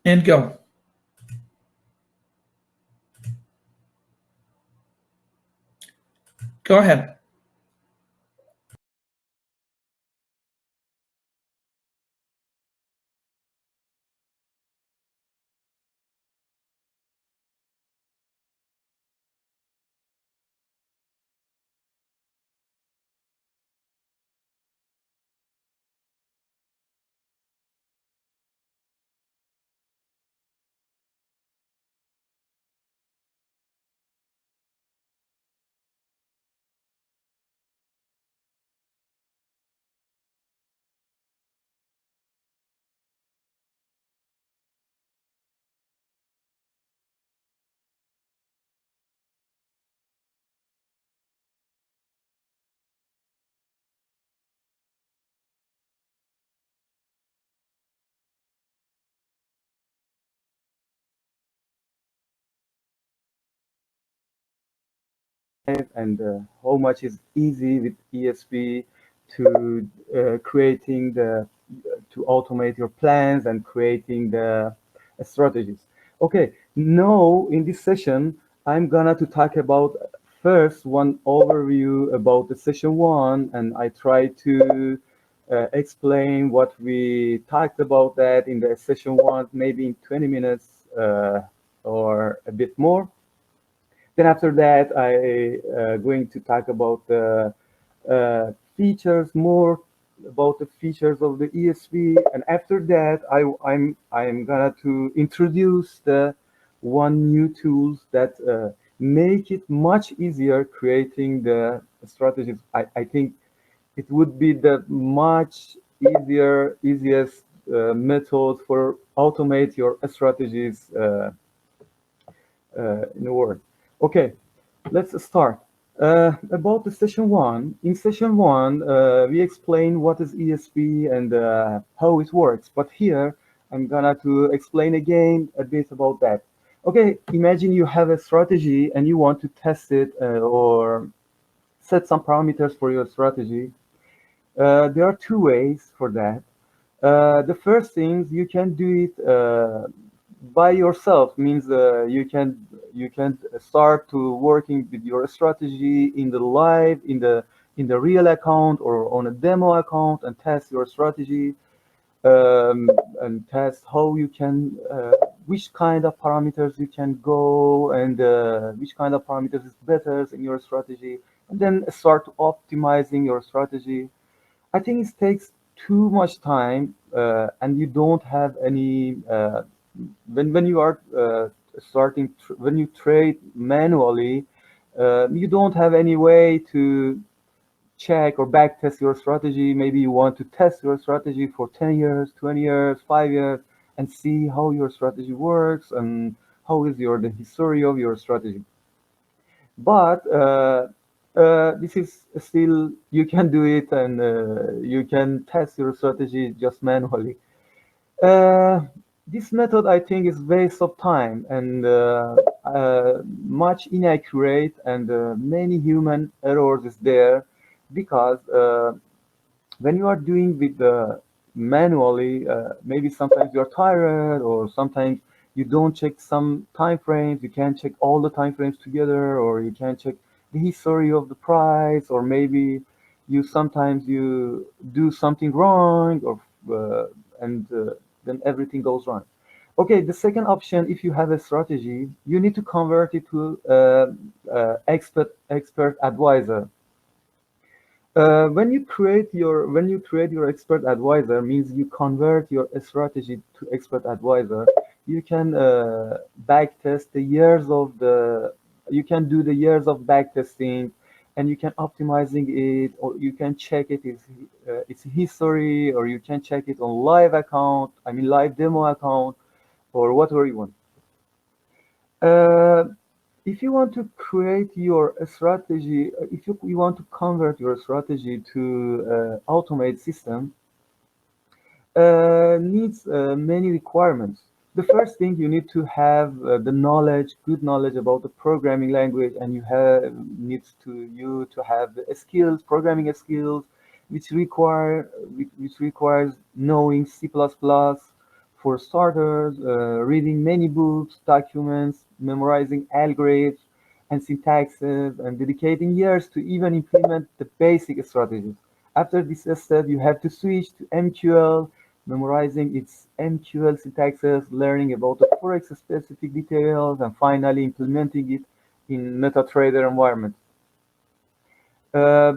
And go. Go ahead. And how much is easy with ESP to creating the to automate your plans and creating the strategies. Okay, now in this session, I'm gonna to talk about first one overview about the session one, and I try to explain what we talked about that in the session one, maybe in 20 minutes or a bit more. Then after that, I going to talk about the features more about the features of the ESP, and after that, I'm gonna to introduce the one new tools that make it much easier creating the strategies. I think it would be the much easiest method for automate your strategies in the world. Okay, let's start. About the session one. In session one, we explain what is ESP and how it works. But here, I'm gonna to explain again a bit about that. Okay, imagine you have a strategy and you want to test it or set some parameters for your strategy. There are two ways for that. The first thing you can do it by yourself means you can start to working with your strategy in the live in the real account or on a demo account and test your strategy and test how you can which kind of parameters you can go and which kind of parameters is better in your strategy and then start optimizing your strategy. I think it takes too much time, and you don't have any when you are when you trade manually, you don't have any way to check or back test your strategy. Maybe you want to test your strategy for 10 years, 20 years, 5 years, and see how your strategy works and how is your the history of your strategy. But this is still you can do it and you can test your strategy just manually. uh, this method I think is waste of time and much inaccurate and many human errors is there because when you are doing with the manually, maybe sometimes you're tired or sometimes you don't check some time frames. You can't check all the time frames together, or you can't check the history of the price, or maybe you sometimes you do something wrong, or and then everything goes wrong. Okay, the second option, if you have a strategy, you need to convert it to expert advisor. When you create your expert advisor means you convert your strategy to expert advisor. You can back test the years of the you can do the years of back testing, and you can optimizing it, or you can check its history, or you can check it on live account, I mean live demo account, or whatever you want. Uh, if you want to create your strategy, if you want to convert your strategy to automate system, needs many requirements. The first thing you need to have the knowledge, good knowledge about the programming language, and you have needs to you to have the skills, programming skills, which requires knowing C++ For starters, reading many books, documents, memorizing algorithms and syntaxes, and dedicating years to even implement the basic strategies. After this step, you have to switch to MQL, memorizing its MQL syntaxes, learning about the Forex specific details, and finally implementing it in MetaTrader environment. Uh,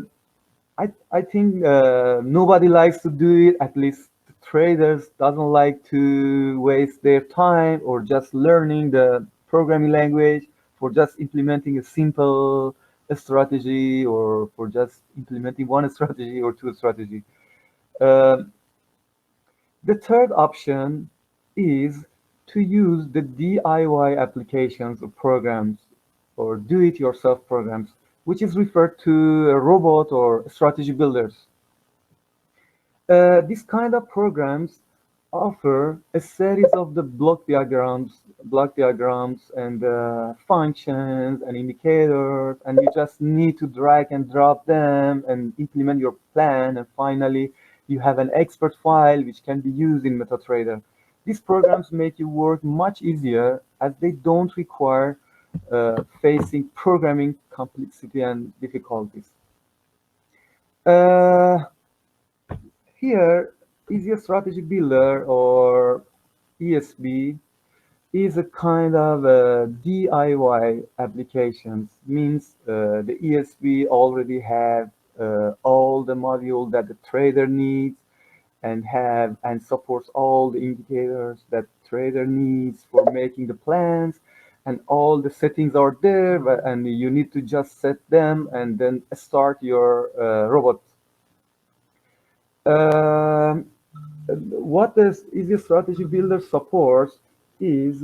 I think nobody likes to do it. At least the traders doesn't like to waste their time or just learning the programming language for just implementing a simple strategy or for just implementing one strategy or two strategy. Uh, the third option is to use the DIY applications or programs or do-it-yourself programs, which is referred to a robot or strategy builders. These kind of programs offer a series of the block diagrams and functions and indicators, and you just need to drag and drop them and implement your plan. And finally, you have an expert file which can be used in MetaTrader. These programs make your work much easier as they don't require facing programming complexity and difficulties. Uh, Here, Easier Strategy Builder or ESB is a kind of DIY applications. Means the ESB already have all the module that the trader needs and supports all the indicators that trader needs for making the plans, and all the settings are there, and you need to just set them and then start your robot. Um, what the Easy Strategy Builder supports is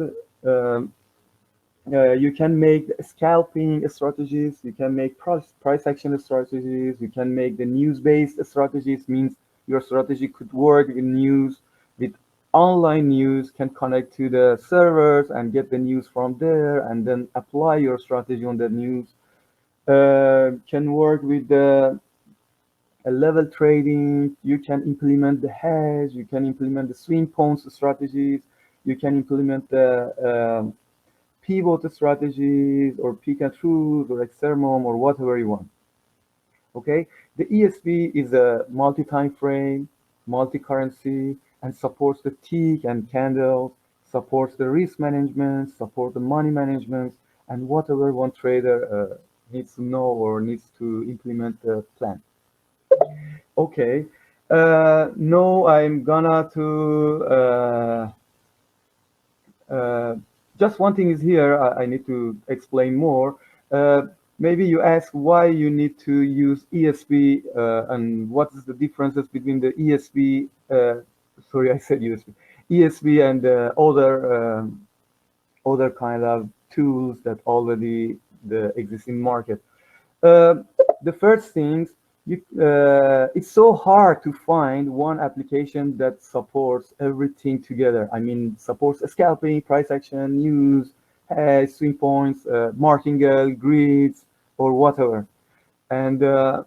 you can make scalping strategies, you can make price action strategies, you can make the news-based strategies, means your strategy could work in news with online news, can connect to the servers and get the news from there and then apply your strategy on the news. Can work with the level trading, you can implement the hedge, you can implement the swing points strategies, you can implement the pivot strategies or pick and choose or extremum or whatever you want. Okay, the ESP is a multi-time frame, multi-currency, and supports the tick and candles, supports the risk management, support the money management, and whatever one trader needs to know or needs to implement the plan. Okay, no, I'm gonna to uh, just one thing is here. I need to explain more. Uh, Maybe you ask why you need to use ESP and what is the differences between the ESP. Sorry, I said USB. ESP and other kind of tools that already exist in market. Uh, the first things, it's so hard to find one application that supports everything together. I mean, supports scalping, price action, news, swing points, martingale, grids, or whatever. And the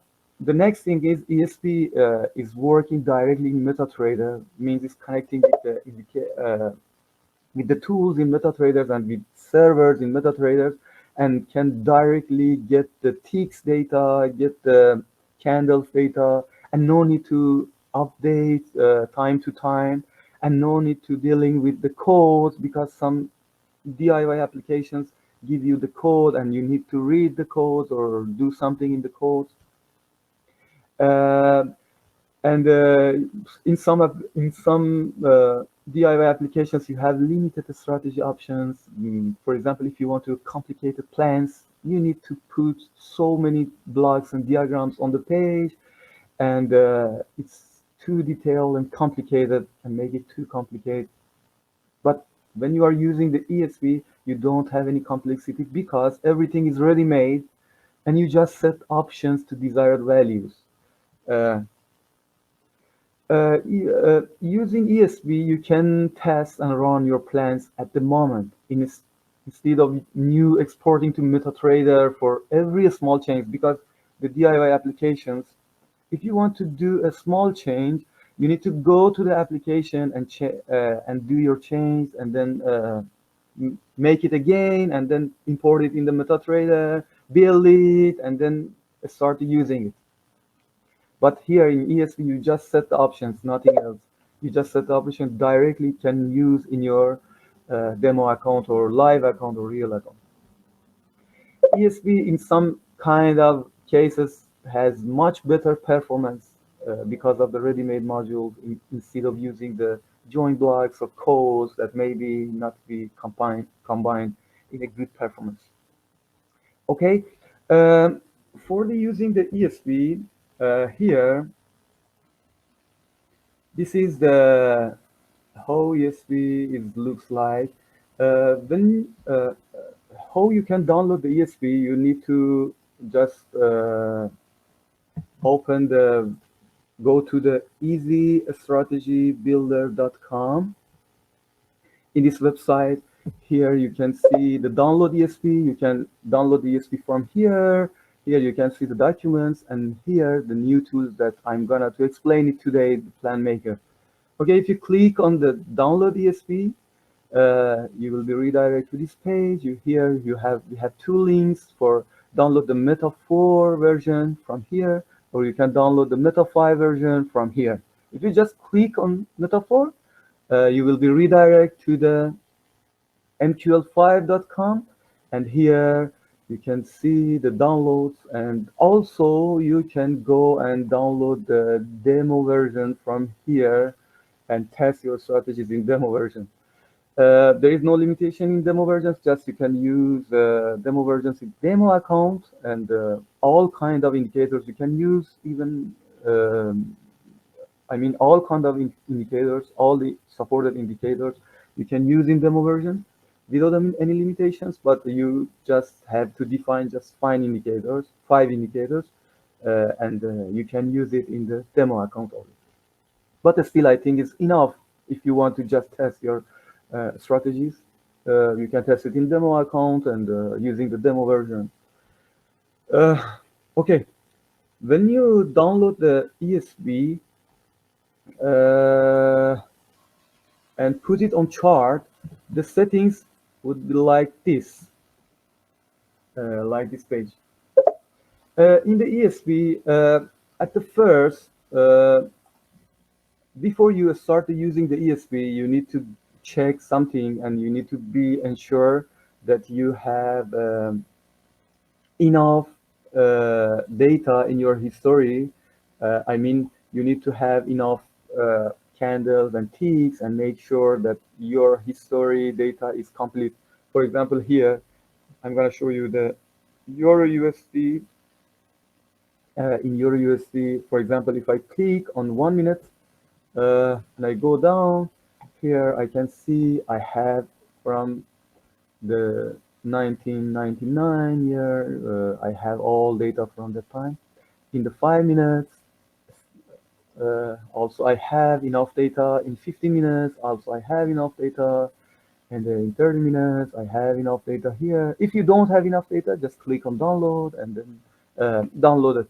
next thing is ESP is working directly in MetaTrader, means it's connecting with the tools in MetaTraders and with servers in MetaTraders, and can directly get the ticks data, get the candles data, and no need to update time to time, and no need to dealing with the codes, because some DIY applications give you the code and you need to read the codes or do something in the codes. Uh, and in some DIY applications, you have limited strategy options. For example, if you want to complicated plans, you need to put so many blocks and diagrams on the page, and it's too detailed and complicated and make it too complicated. But when you are using the ESP, you don't have any complexity because everything is ready made, and you just set options to desired values. Uh, Using ESB, you can test and run your plans at the moment instead of new exporting to MetaTrader for every small change. Because the DIY applications, if you want to do a small change, you need to go to the application and do your change, and then make it again, and then import it in the MetaTrader, build it, and then start using it. But here in ESP, you just set the options, nothing else. You just set the option directly, can use in your demo account or live account or real account. ESP in some kind of cases has much better performance because of the ready-made modules instead of using the join blocks or codes that maybe not be combined in a good performance. Okay, um, for the using the ESP here, this is the how ESP looks like. Then how you can download the ESP, you need to just open the go to the easystrategybuilder.com. In this website, here you can see the download ESP. You can download the ESP from here. Here you can see the documents, and here the new tools that I'm gonna to explain it today, the plan maker. Okay, if you click on the download ESP, you will be redirected to this page. We have two links for download the Meta 4 version from here, or you can download the Meta 5 version from here. If you just click on Meta 4, you will be redirected to the mql5.com, and here you can see the downloads, and also you can go and download the demo version from here and test your strategies in demo version. There is no limitation in demo versions, just you can use demo versions in demo account, and all kind of indicators you can use, even I mean all kind of indicators, all the supported indicators you can use in demo version without any limitations, but you just have to define just five indicators, and you can use it in the demo account only. But still, I think it's enough if you want to just test your strategies. You can test it in demo account and using the demo version. Okay, when you download the ESP and put it on chart, the settings would be like this page. In the ESP, at the first, before you start using the ESP, you need to check something, and you need to be ensure that you have enough data in your history. I mean, you need to have enough candles and ticks, and make sure that your history data is complete. For example, here, I'm going to show you the Euro USD. In Euro USD, for example, if I click on 1 minute and I go down, here I can see I have from the 1999 year, I have all data from that time. In the 5 minutes, also I have enough data. In 50 minutes, also I have enough data. And then in 30 minutes, I have enough data here. If you don't have enough data, just click on download, and then download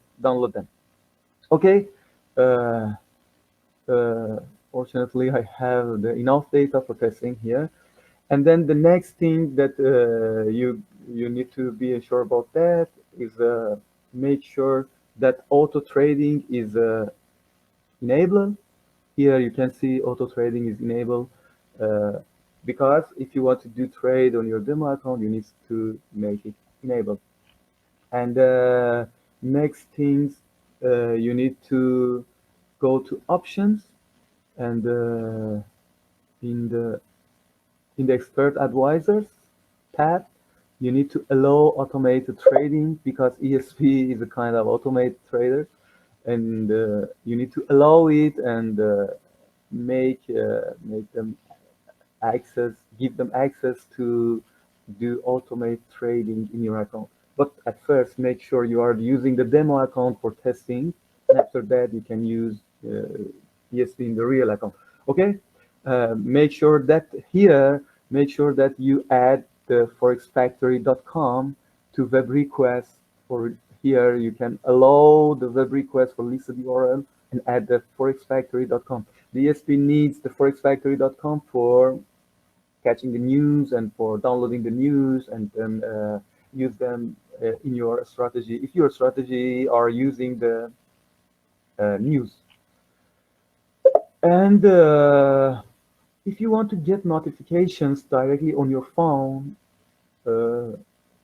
them. Okay. Fortunately, I have enough data for testing here. And then the next thing that you need to be sure about that is make sure that auto trading is enabled. Here you can see auto trading is enabled, because if you want to do trade on your demo account, you need to make it enabled. And next things, you need to go to options, and in the expert advisors tab, you need to allow automated trading, because ESP is a kind of automated trader, and you need to allow it, and make them give them access to do automate trading in your account. But at first, make sure you are using the demo account for testing, and after that, you can use ESP in the real account. Okay, make sure that you add the forexfactory.com to web requests. For here, you can allow the web request for listed URL, and add the forexfactory.com. The ESP needs the forexfactory.com for catching the news and for downloading the news, and then use them in your strategy. If your strategy are using the news, and if you want to get notifications directly on your phone, uh,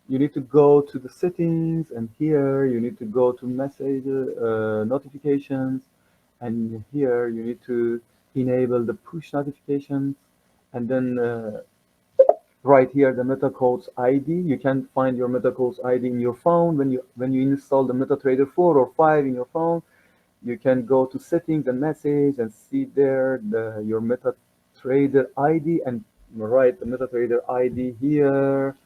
you need to go to the settings, and here you need to go to message notifications, and here you need to enable the push notifications, and then right here the MetaCodes ID. You can find your MetaCodes ID in your phone when you install the MetaTrader 4 or 5 in your phone. You can go to settings and message and see there your MetaTrader ID, and write the MetaTrader ID here,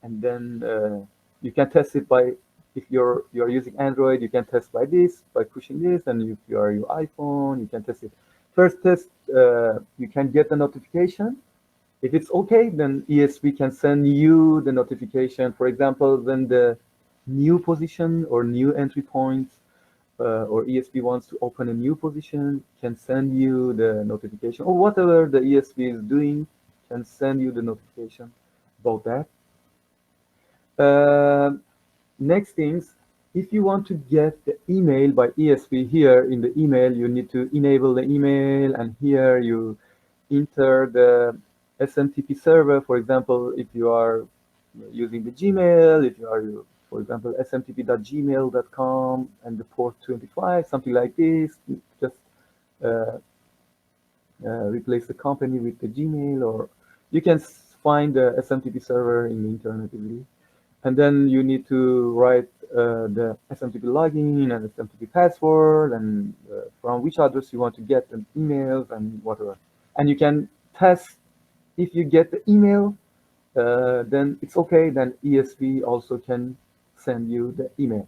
and then you can test it by, if you're using Android, you can test by this, by pushing this, and if you are your iPhone, you can test it. First test, you can get the notification. If it's okay, then ESP can send you the notification. For example, when the new position or new entry points, or ESP wants to open a new position, can send you the notification, or whatever the ESP is doing, can send you the notification about that. Uh, Next things, if you want to get the email by ESP, here in the email, you need to enable the email, and here you enter the SMTP server. For example, if you are using the Gmail, if you are, for example, smtp.gmail.com and the port 25, something like this, just uh, replace the company with the Gmail, or you can find the SMTP server in the internet easily. And then you need to write the SMTP login and SMTP password, and from which address you want to get the emails and whatever. And you can test if you get the email, then it's okay. Then ESP also can send you the email.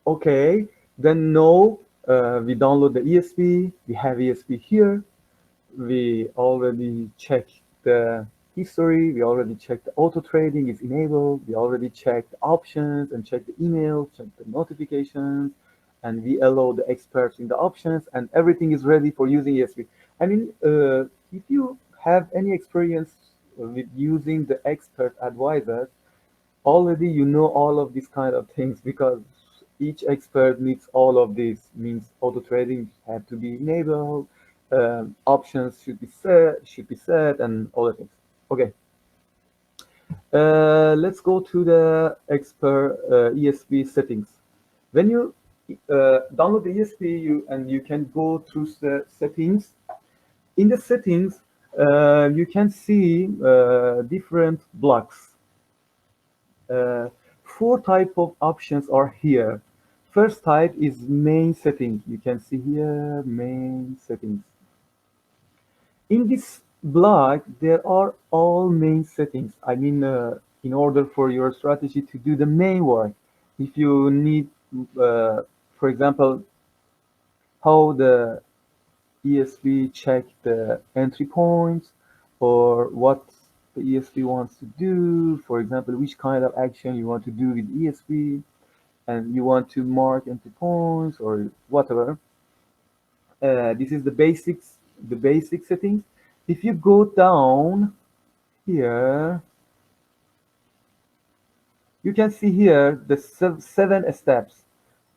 Okay, then no, we download the ESP. We have ESP here. We already checked the history. We already checked the auto trading is enabled. We already checked the options and checked the email, checked the notifications, and we allow the experts in the options, and everything is ready for using ESP. I mean, if you have any experience with using the expert advisors, already you know all of these kind of things, because each expert needs all of this. Means auto trading have to be enabled, options should be set, and all the things. Okay, let's go to the expert ESP settings. When you download the ESP, you can go through the settings. In the settings, you can see different blocks. Four type of options are here. First type is main settings. You can see here main settings. In this block, there are all main settings. I mean, in order for your strategy to do the main work, if you need, for example, how the ESP check the entry points, or what the ESP wants to do, for example, which kind of action you want to do with ESP, and you want to mark entry points or whatever. This is the basic settings. If you go down here, you can see here the 7 steps.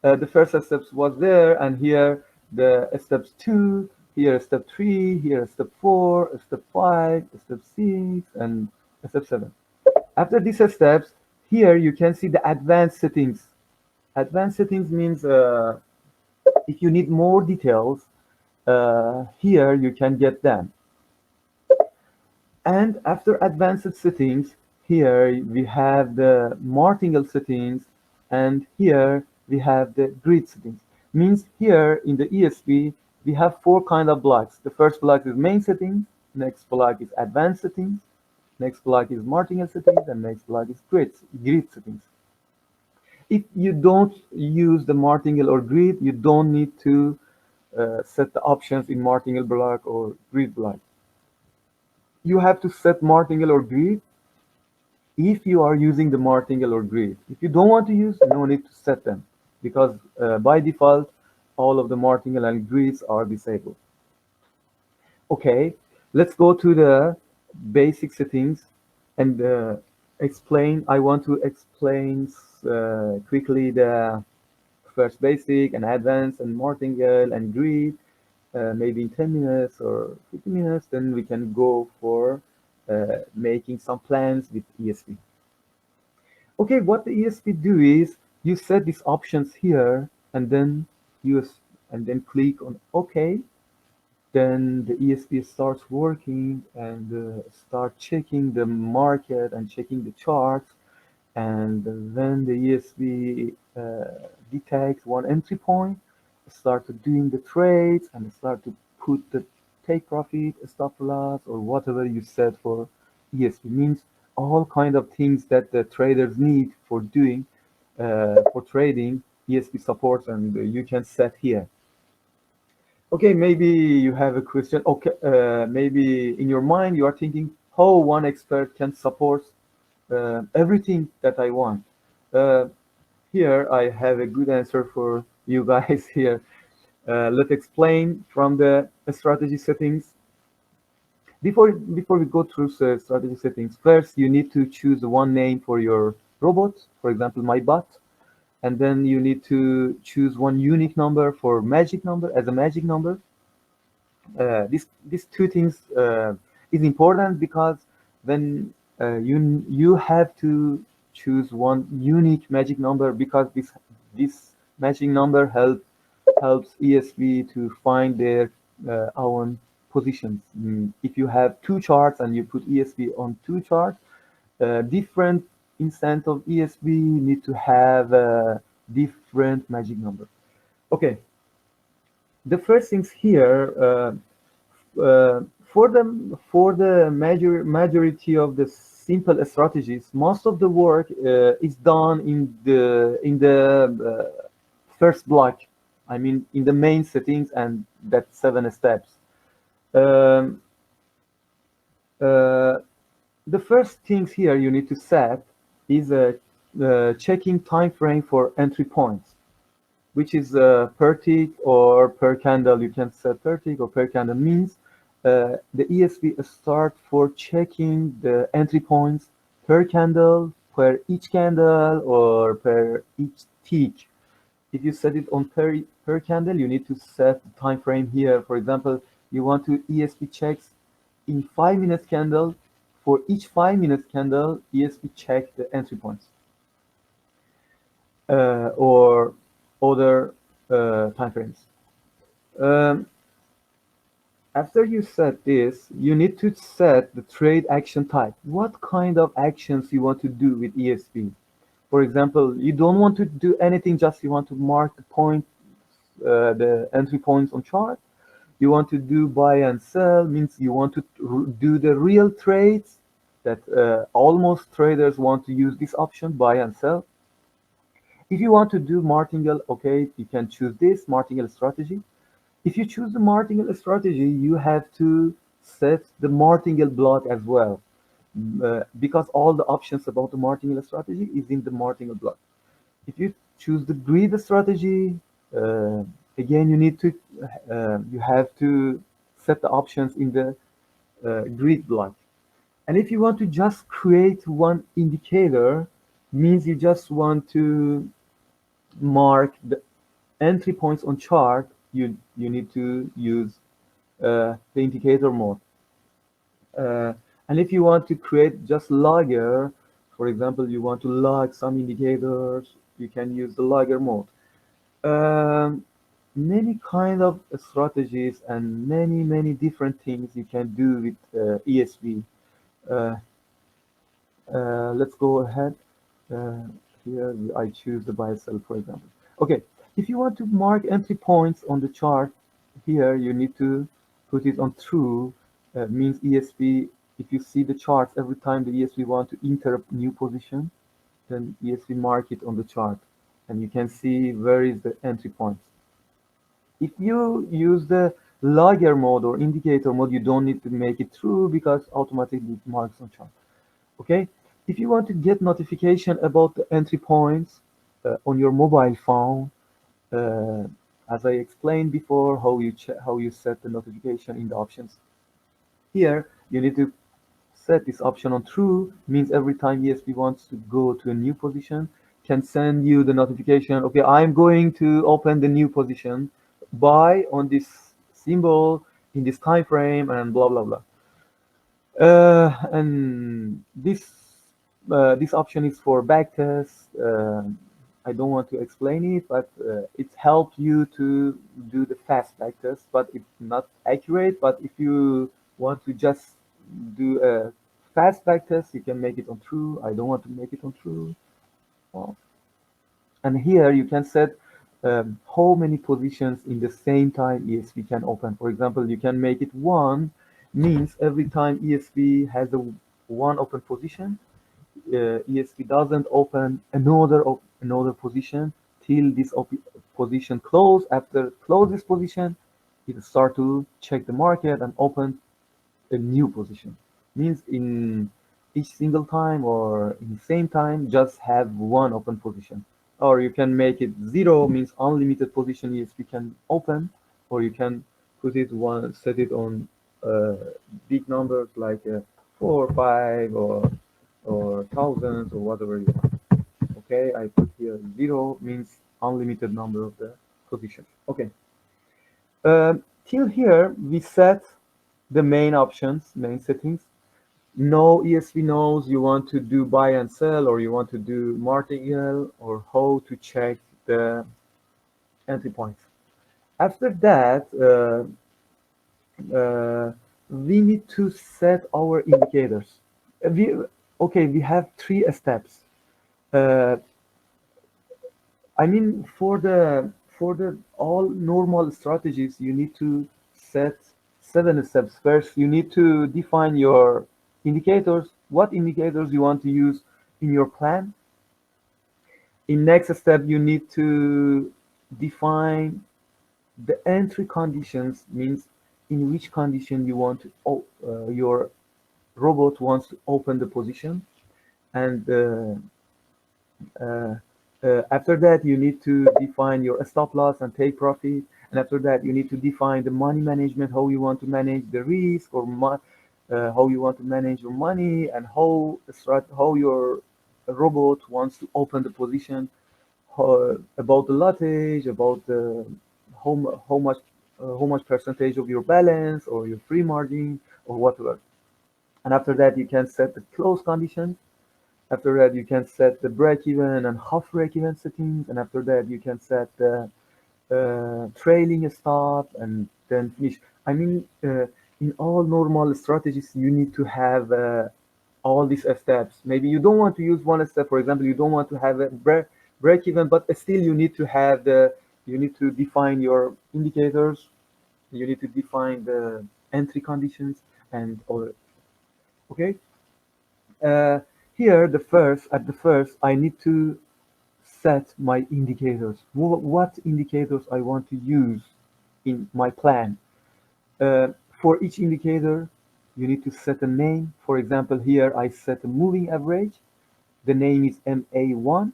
The first steps was there, and here the steps 2, here step 3, here step 4, step 5, step 6, and step 7. After these steps, here you can see the advanced settings. Advanced settings means if you need more details, here you can get them. And after advanced settings, here we have the martingale settings, and here we have the grid settings. Means here in the ESP, we have 4 kind of blocks. The first block is main settings, next block is advanced settings, next block is martingale settings, and next block is grid settings. If you don't use the martingale or grid, you don't need to set the options in martingale block or grid block. You have to set martingale or grid if you are using the martingale or grid. If you don't want to use, no need to set them, because by default, all of the martingale and grids are disabled. Okay, let's go to the basic settings and explain. I want to explain quickly the first basic and advanced and martingale and grid, maybe in 10 minutes or 15 minutes. Then we can go for making some plans with ESP. Okay, what the ESP do is you set these options here and then and then click on OK. Then the ESP starts working and start checking the market and checking the charts. And then the ESP detects one entry point, start to doing the trades and start to put the take profit, stop loss, or whatever you set for ESP. Means all kind of things that the traders need for doing for trading. ESP supports and you can set here. Okay, maybe you have a question. Okay, maybe in your mind you are thinking how one expert can support everything that I want. Uh, Here I have a good answer for you guys here. Let's explain from the strategy settings. Before we go through the strategy settings, first you need to choose one name for your robot, for example, my bot, and then you need to choose one unique number for magic number as a magic number. These two things is important because then you have to choose one unique magic number because this magic number helps ESP to find their own positions. If you have two charts and you put ESP on two charts, different instance of ESP need to have a different magic number. Okay, the first things here. For the majority of the simple strategies, most of the work is done in the first block. I mean, in the main settings and that 7 steps. Um, uh, the first things here you need to set is checking time frame for entry points, which is per tick or per candle. You can set per tick or per candle means the ESP start for checking the entry points per candle, per each candle, or per each tick. If you set it on per candle, you need to set the time frame here. For example, you want to ESP checks in 5 minutes candle. For each 5 minutes candle, ESP check the entry points or other time frames. Um, After you set this, you need to set the trade action type. What kind of actions you want to do with ESP? For example, you don't want to do anything, just you want to mark the point, the entry points on chart. You want to do buy and sell, means you want to do the real trades that almost traders want to use this option, buy and sell. If you want to do martingale, okay, you can choose this martingale strategy. If you choose the martingale strategy, you have to set the martingale block as well, because all the options about the martingale strategy is in the martingale block. If you choose the grid strategy, uh, again you have to set the options in the grid block. And if you want to just create one indicator, means you just want to mark the entry points on chart, you need to use the indicator mode. Uh, and if you want to create just logger, for example, you want to log some indicators, you can use the logger mode. Um, Many kind of strategies and many different things you can do with ESP. Uh, let's go ahead. Uh, Here I choose the buy sell, for example. Okay, if you want to mark entry points on the chart, here you need to put it on true. Means ESP. If you see the charts every time the ESP want to enter a new position, then ESP mark it on the chart, and you can see where is the entry points. If you use the logger mode or indicator mode, you don't need to make it true because automatically it marks on chart. Okay, if you want to get notification about the entry points on your mobile phone, uh, as I explained before, how you set the notification in the options. Here, you need to set this option on true, means every time ESP wants to go to a new position, can send you the notification, okay, I'm going to open the new position, buy on this symbol in this time frame, and blah blah blah. And this option is for backtest. I don't want to explain it, but it helps you to do the fast backtest, but it's not accurate. But if you want to just do a fast backtest, you can make it on true. I don't want to make it on true. Well, and here you can set how many positions in the same time ESP can open. For example, you can make it one, means every time ESP has a one open position, ESP doesn't open another position till this position close. After close this position, it start to check the market and open a new position. Means in each single time or in the same time, just have one open position. Or you can make it zero, means unlimited position ESP can open, or you can put it one, set it on big numbers like four, five, or thousands or whatever you want. Okay, I put here zero means unlimited number of the positions. Okay. Till here we set the main options, main settings. No ESP knows you want to do buy and sell, or you want to do martingale, or how to check the entry points. After that, we need to set our indicators. We have three steps. Uh, I mean, for the all normal strategies, you need to set 7 steps. First, you need to define your indicators, what indicators you want to use in your plan. In next step, you need to define the entry conditions, means in which condition you want to, your robot wants to open the position, and uh, after that, you need to define your stop loss and take profit. And after that, you need to define the money management, how you want to manage the risk, or how you want to manage your money, and how your robot wants to open the position, about the lottage, about the how much percentage of your balance or your free margin or whatever. And after that, you can set the close conditions. After that, you can set the break-even and half break-even settings, and after that, you can set the trailing stop, and then finish. I mean, in all normal strategies, you need to have all these steps. Maybe you don't want to use one step. For example, you don't want to have a break-even, but still you need to define your indicators. You need to define the entry conditions and all. Okay. Uh, Here, at the first, I need to set my indicators. What indicators I want to use in my plan. For each indicator, you need to set a name. For example, here I set a moving average. The name is MA1.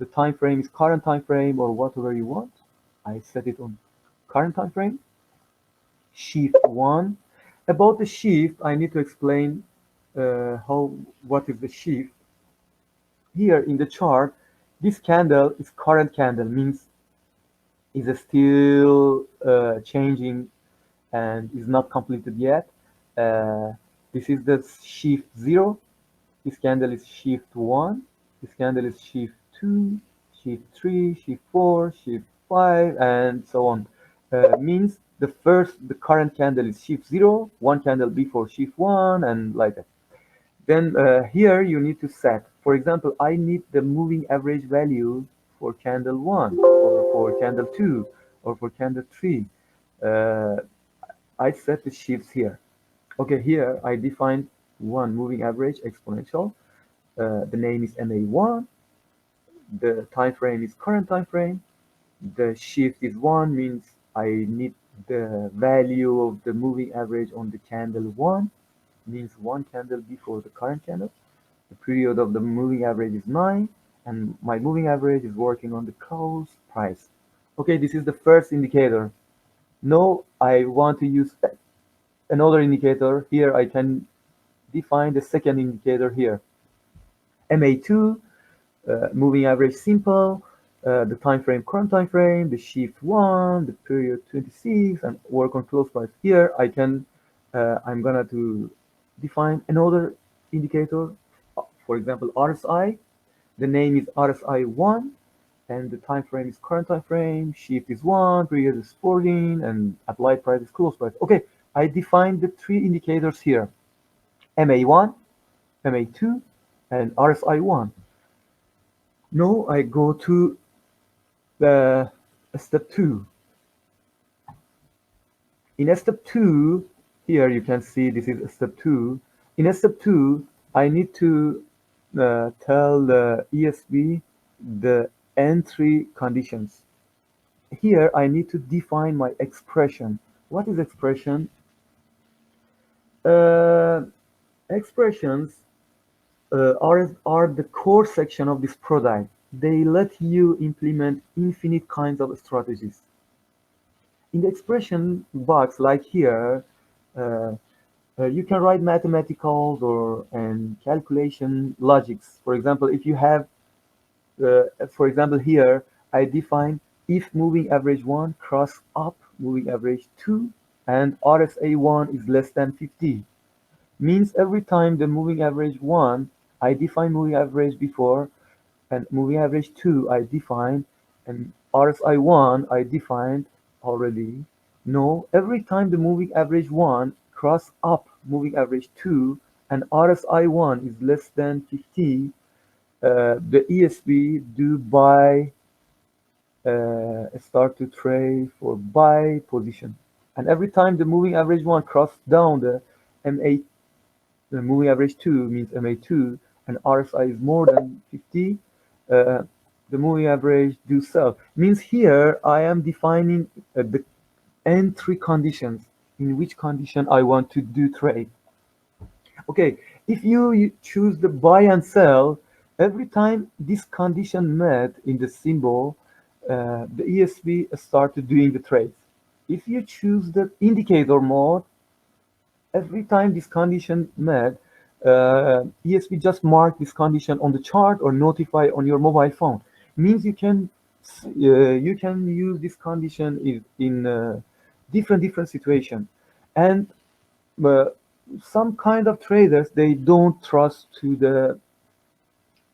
The time frame is current time frame or whatever you want. I set it on current time frame. Shift 1. About the shift, I need to explain what is the shift. Here in the chart, this candle is current candle, means is still changing and is not completed yet. This is the shift 0. This candle is shift 1. This candle is shift 2, shift 3, shift 4, shift 5, and so on. Means the current candle is shift 0, one candle before shift 1, and like that. Then here you need to set, for example, I need the moving average value for candle 1, or for candle 2, or for candle 3. Uh, I set the shifts here. Okay, here I defined one moving average exponential. The name is MA1. The time frame is current time frame. The shift is 1, means I need the value of the moving average on the candle 1, means one candle before the current candle. The period of the moving average is 9, and my moving average is working on the close price. Okay, this is the first indicator. Now I want to use another indicator. Here I can define the second indicator here. MA2, moving average simple, the time frame, current time frame, the shift 1, the period 26, and work on close price. Here I'm gonna to define another indicator, for example, RSI. The name is RSI1, and the time frame is current time frame, shift is 1, period is 14, and applied price is close price. Okay, I defined the three indicators here, MA1, MA2, and RSI1. Now I go to the step 2. In step 2, here you can see this is step 2. In step 2, I need to tell the ESB the entry conditions. Here I need to define my expression. What is expression? Uh, Expressions are the core section of this product. They let you implement infinite kinds of strategies. In the expression box, like here, uh, you can write mathematicals or and calculation logics. For example, if you have, for example, here I define if moving average 1 cross up moving average 2 and RSA 1 is less than 50. Means every time the moving average 1, I define moving average before, and moving average 2 I defined, and RSI 1 I defined already. No, every time the moving average 1 cross up moving average 2 and RSI 1 is less than 50, the ESB do buy, start to trade for buy position. And every time the moving average 1 cross down the MA, the moving average 2 means MA2, and RSI is more than 50, uh, the moving average do sell. Means here I am defining the entry conditions, in which condition I want to do trade. Okay, if you choose the buy and sell, every time this condition met in the symbol, the ESP started doing the trades. If you choose the indicator mode, every time this condition met, ESP just mark this condition on the chart or notify on your mobile phone. Means you can use this condition in different situation, and uh, some kind of traders they don't trust to the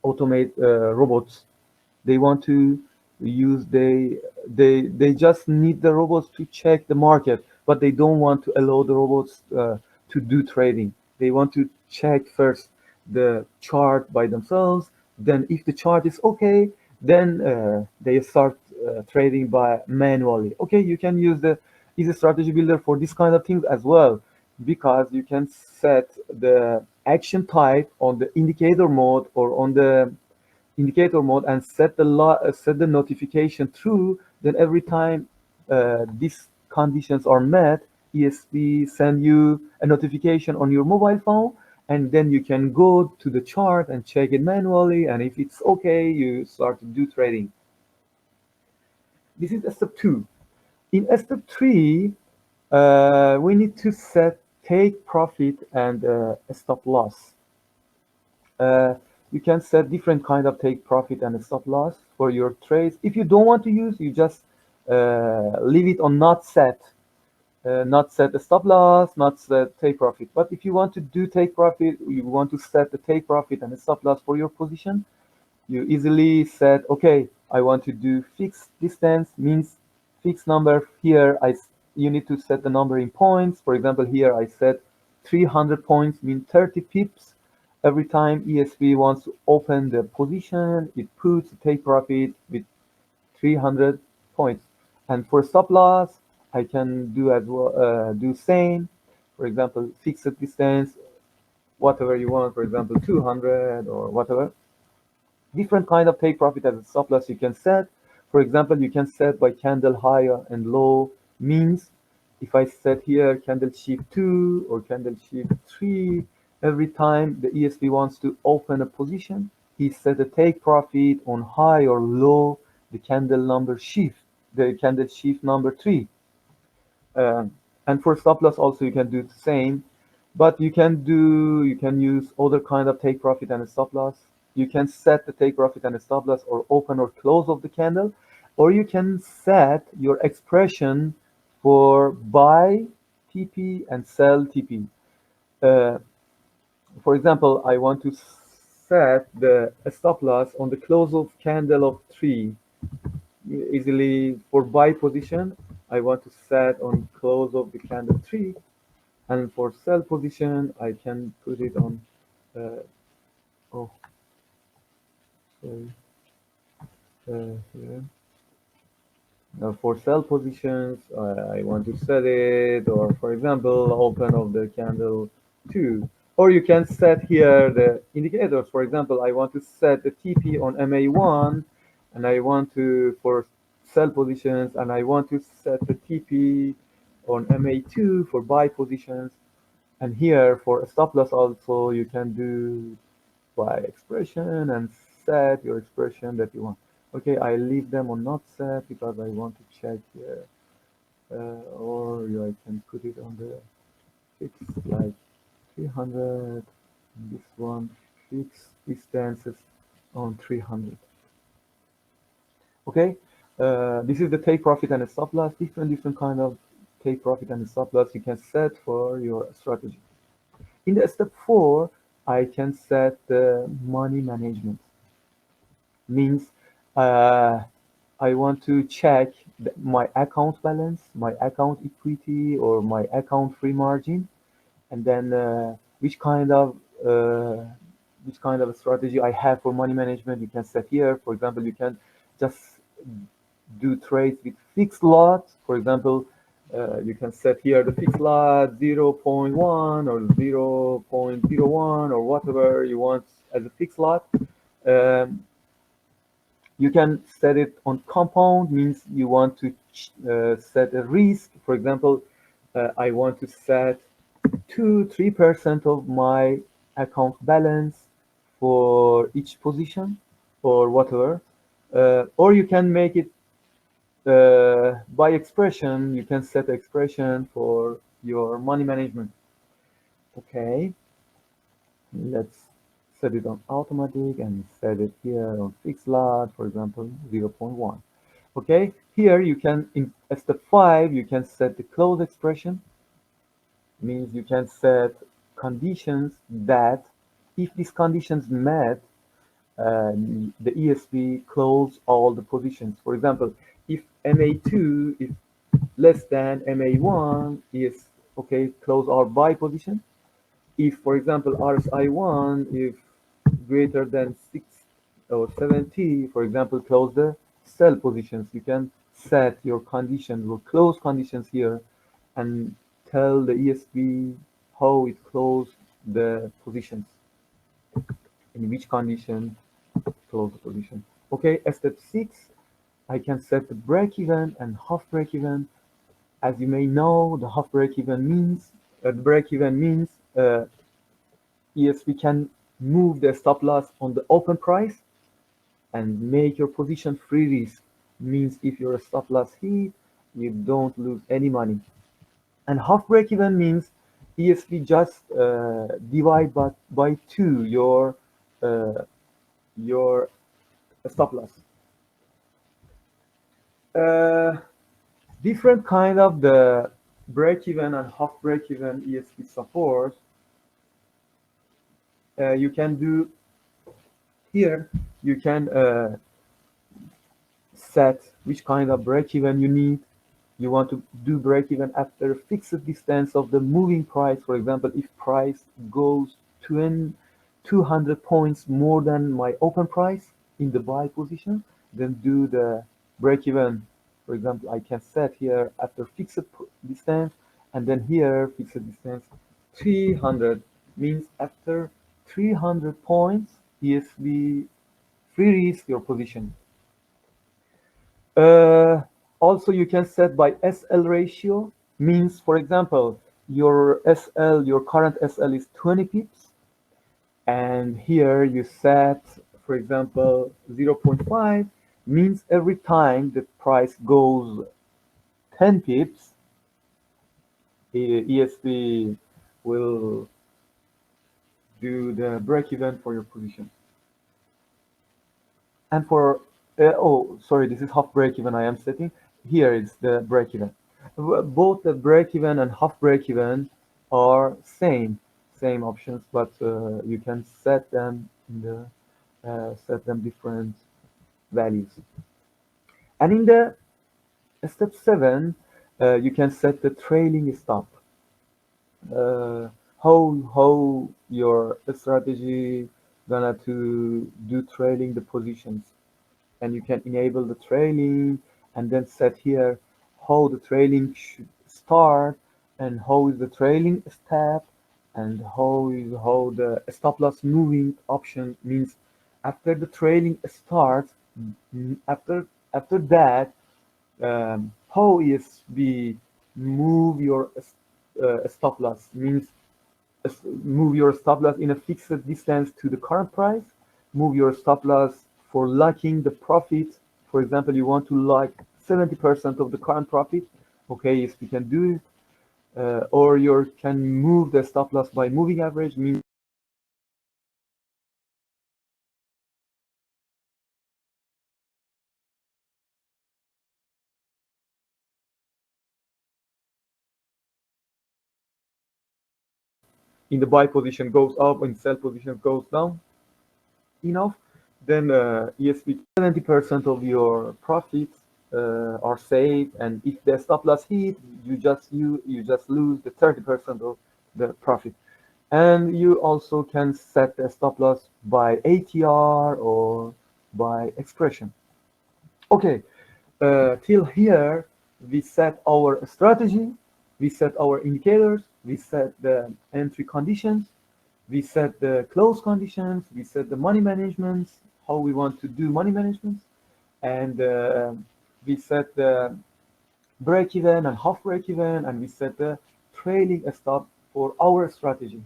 automate robots. They want to use they just need the robots to check the market, but they don't want to allow the robots to do trading. They want to check first the chart by themselves. Then if the chart is okay, then they start trading by manually. Okay, you can use the easy strategy builder for this kind of things as well, because you can set the action type on the indicator mode or on the indicator mode and set the notification true. Then every time these conditions are met, ESP send you a notification on your mobile phone, and then you can go to the chart and check it manually, and if it's okay you start to do trading. This is step 2. In step 3, we need to set take profit and stop loss. uh, you can set different kind of take profit and stop loss for your trades. If you don't want to use, you just leave it on not set a stop loss, not set take profit. But if you want to do take profit, you want to set the take profit and a stop loss for your position, you easily set, okay, I want to do fixed distance, means fixed number. Here you need to set the number in points. For example, here I set 300 points, mean 30 pips. Every time ESP wants to open the position, it puts take profit with 300 points. And for stop loss, I can do as well, do same. For example, fixed distance, whatever you want. For example, 200 or whatever. Different kind of take profit as a stop loss you can set. For example, you can set by candle high and low. Means if I set here candle shift 2 or candle shift 3, every time the ESP wants to open a position, he set a take profit on high or low the candle number shift. the candle shift number 3. Um, and for stop loss also you can do the same, but you can use other kind of take profit and stop loss. You can set the take profit and stop loss or open or close of the candle, or you can set your expression for buy TP and sell TP. Uh, for example, I want to set the stop loss on the close of candle of 3 easily. For buy position, I want to set on close of the candle 3, and for sell position I can put it on oh sorry here. For sell positions, I want to set it, or for example, open of the candle 2. Or you can set here the indicators. For example, I want to set the TP on MA1, and I want to, for sell positions, and I want to set the TP on MA2 for buy positions. And here for a stop loss also, you can do by expression and set your expression that you want. Okay, I leave them on not set because I want to check here. Or I can put it on the fixed like 300. This one fixed distances on 300. Okay, this is the take profit and a stop loss. Different kind of take profit and stop loss you can set for your strategy. In the step 4, I can set the money management. Means I want to check my account balance, my account equity, or my account free margin, and then uh, which kind of a strategy I have for money management. You can set here. For example, you can just do trades with fixed lot. For example, you can set here the fixed lot 0.1 or 0.01 or whatever you want as a fixed lot. Um, you can set it on compound, means you want to set a risk. For example, I want to set 2-3% of my account balance for each position or whatever. Or you can make it by expression. You can set expression for your money management. Okay, let's set it on automatic and set it here on fixed lot, for example, 0.1. Okay, here you can, in step 5, you can set the close expression. Means you can set conditions that if these conditions met, the ESP close all the positions. For example, if MA2 is less than MA1, is okay, close our buy position. If, for example, RSI1 is greater than 6 or 70, for example, close the sell positions. You can set your conditions or close conditions here and tell the ESP how it closed the positions, in which condition close the position. Okay, step 6, I can set the break even and half break even. As you may know, the half break even means ESP can move the stop loss on the open price and make your position free risk. Means if your stop loss hit, you don't lose any money. And half break even means ESP just divide by 2 your stop loss. Uh, Different kind of the break even and half break even ESP support. You can do here. You can set which kind of break even you need. You want to do break even after a fixed distance of the moving price. For example, if price goes 200 points more than my open price in the buy position, then do the break even. For example, I can set here after fixed distance, and then here fixed distance 300, means after 300 points ESB free risk your position. Uh, Also, you can set by SL ratio, means, for example, your your current SL is 20 pips, and here you set, for example, 0.5, means every time the price goes 10 pips, ESP will do the break even for your position. And for, oh, sorry, this is half break even I am setting. Here it's the break even. Both the break even and half break even are same options, but you can set them in the set them different values. And in the step 7, you can set the trailing stop. Uh, how your strategy gonna to do trailing the positions, and you can enable the trailing and then set here how the trailing should start and how is the trailing step and how the stop loss moving option means after the trailing starts. After that, how is be move your stop loss means move your stop loss in a fixed distance to the current price, move your stop loss for locking the profit. For example, you want to lock 70% of the current profit. Okay, yes, we can do it. Or you can move the stop loss by moving average, means in the buy position goes up and sell position goes down enough, then ESP 70% of your profits are safe, and if the stop loss hit, you just lose the 30% of the profit. And you also can set the stop loss by ATR or by expression. Okay, till here we set our strategy, we set our indicators, we set the entry conditions, we set the close conditions, we set the money management, how we want to do money management, and we set the break even and half break even, and we set the trailing stop for our strategy.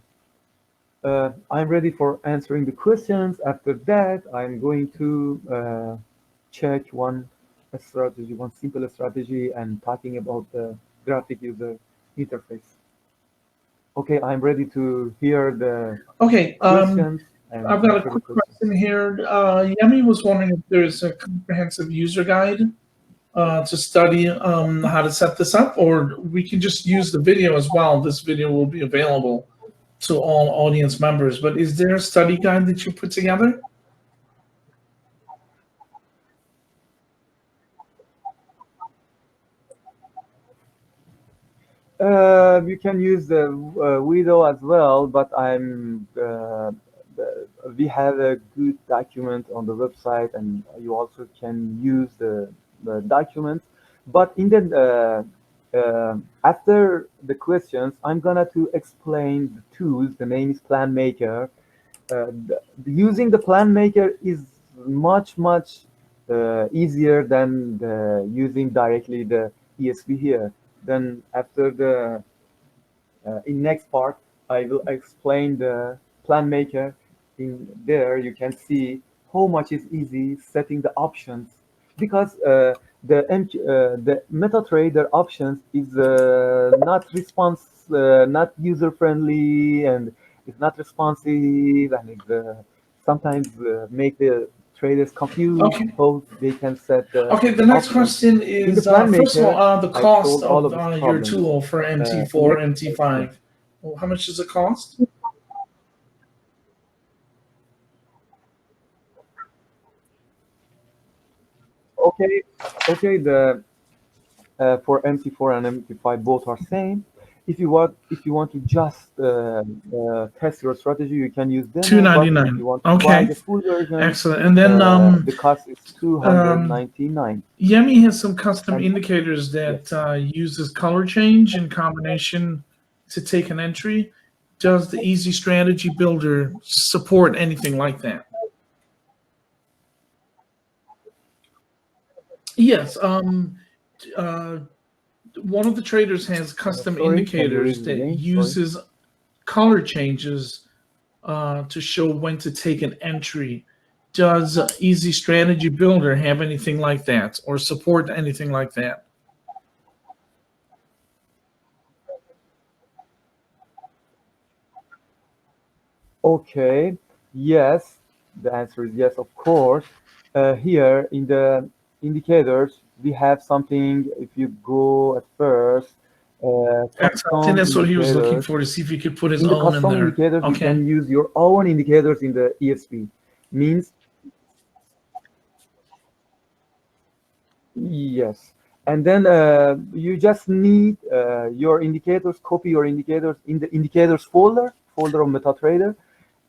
I'm ready for answering the questions. After that, I'm going to check one strategy, one simple strategy, and talking about the graphic user interface. Okay, I'm ready to hear the Okay, questions and I've got a answer the quick questions. question here. Yemi was wondering if there's a comprehensive user guide to study how to set this up, or we can just use the video as well. This video will be available to all audience members. But is there a study guide that you put together? You can use the video as well, but we have a good document on the website, and you also can use the document. But in after the questions, I'm gonna to explain the tools. The name is Plan Maker. Using the Plan Maker is much easier than using directly the ESP here. Then after the in next part, I will explain the plan maker. In there, you can see how much is easy setting the options, because the MetaTrader options is not user friendly, and it's not responsive, and it sometimes make the traders confused Okay. how they can set the Okay, the next options. question In the is plan first of all, maker, the I cost solved all of of these your problems. tool for In MT4, next, I explain. MT5. Well, how much does it cost? Okay, okay. The for MT4 and MT5 both are same. If you want to just test your strategy, you can use Two demo. ninety But if nine. you want to buy Okay, the full version, excellent. And then the cost is um, 299. Yemi has some custom And indicators yes, that uses color change in combination to take an entry. Does the Easy Strategy Builder support anything like that? Yes. Uh, One of the traders has custom sorry, can you read indicators it that again? Sorry. uses color changes to show when to take an entry. does Easy Strategy Builder have anything like that or support anything like that? Okay, yes, the answer is yes, of course. Here in the indicators, we have something, if you go at first, Excellent. I think custom that's what he was looking indicators. for, to see if he could put his In the own in custom there. indicators, you Okay. can use your own indicators in the ESP. Means, yes. And then you just need your indicators, copy your indicators in the indicators folder of MetaTrader.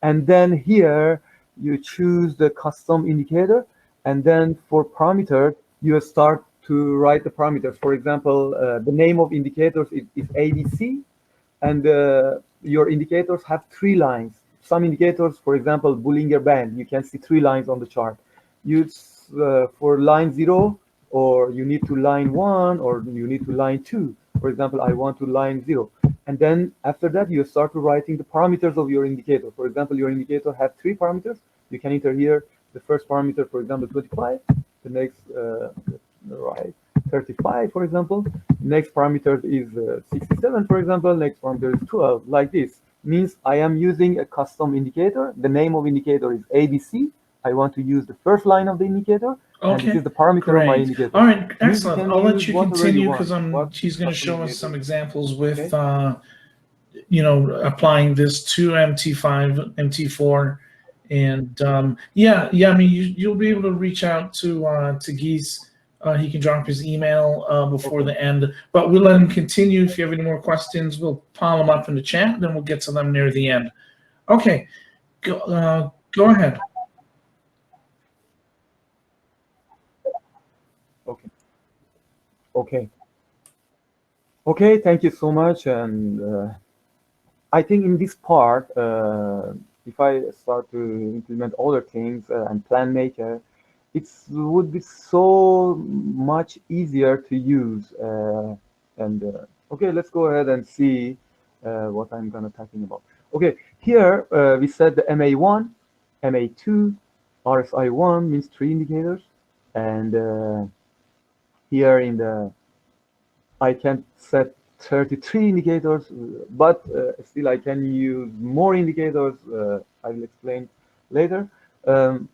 And then here you choose the custom indicator. And then for parameters, you start to write the parameters. For example, the name of indicators is ABC. And your indicators have 3 lines. Some indicators, for example, Bollinger Band, you can see 3 lines on the chart. Use for line 0, or you need to line 1, or you need to line 2. For example, I want to line 0. And then after that, you start to writing the parameters of your indicator. For example, your indicator have 3 parameters. You can enter here the first parameter, for example, 25. The next, right, 35, for example. Next parameter is 67, for example. Next parameter is 12, like this. Means I am using a custom indicator. The name of indicator is ABC. I want to use the first line of the indicator, and this Okay. is the parameter of my Great. indicator. All right. Means you Excellent. can I'll let use you whatever you continue want. because What he's going to custom show us some indicator. examples with Okay. applying this to MT5, MT4, and yeah. I mean, you'll be able to reach out to Gheis. He can drop his email before Okay. the end, but we'll let him continue. If you have any more questions, we'll pile them up in the chat, then we'll get to them near the end. Okay, go ahead. Okay. Okay. Okay. Thank you so much. And I think in this part, if I start to implement other things and plan maker, it would be so much easier to use. And okay, let's go ahead and see what I'm gonna talking about. Okay, here we said the MA1, MA2, RSI1 means 3 indicators, and here in the I can set 33 indicators, but still I can use more indicators. I will explain later. Um,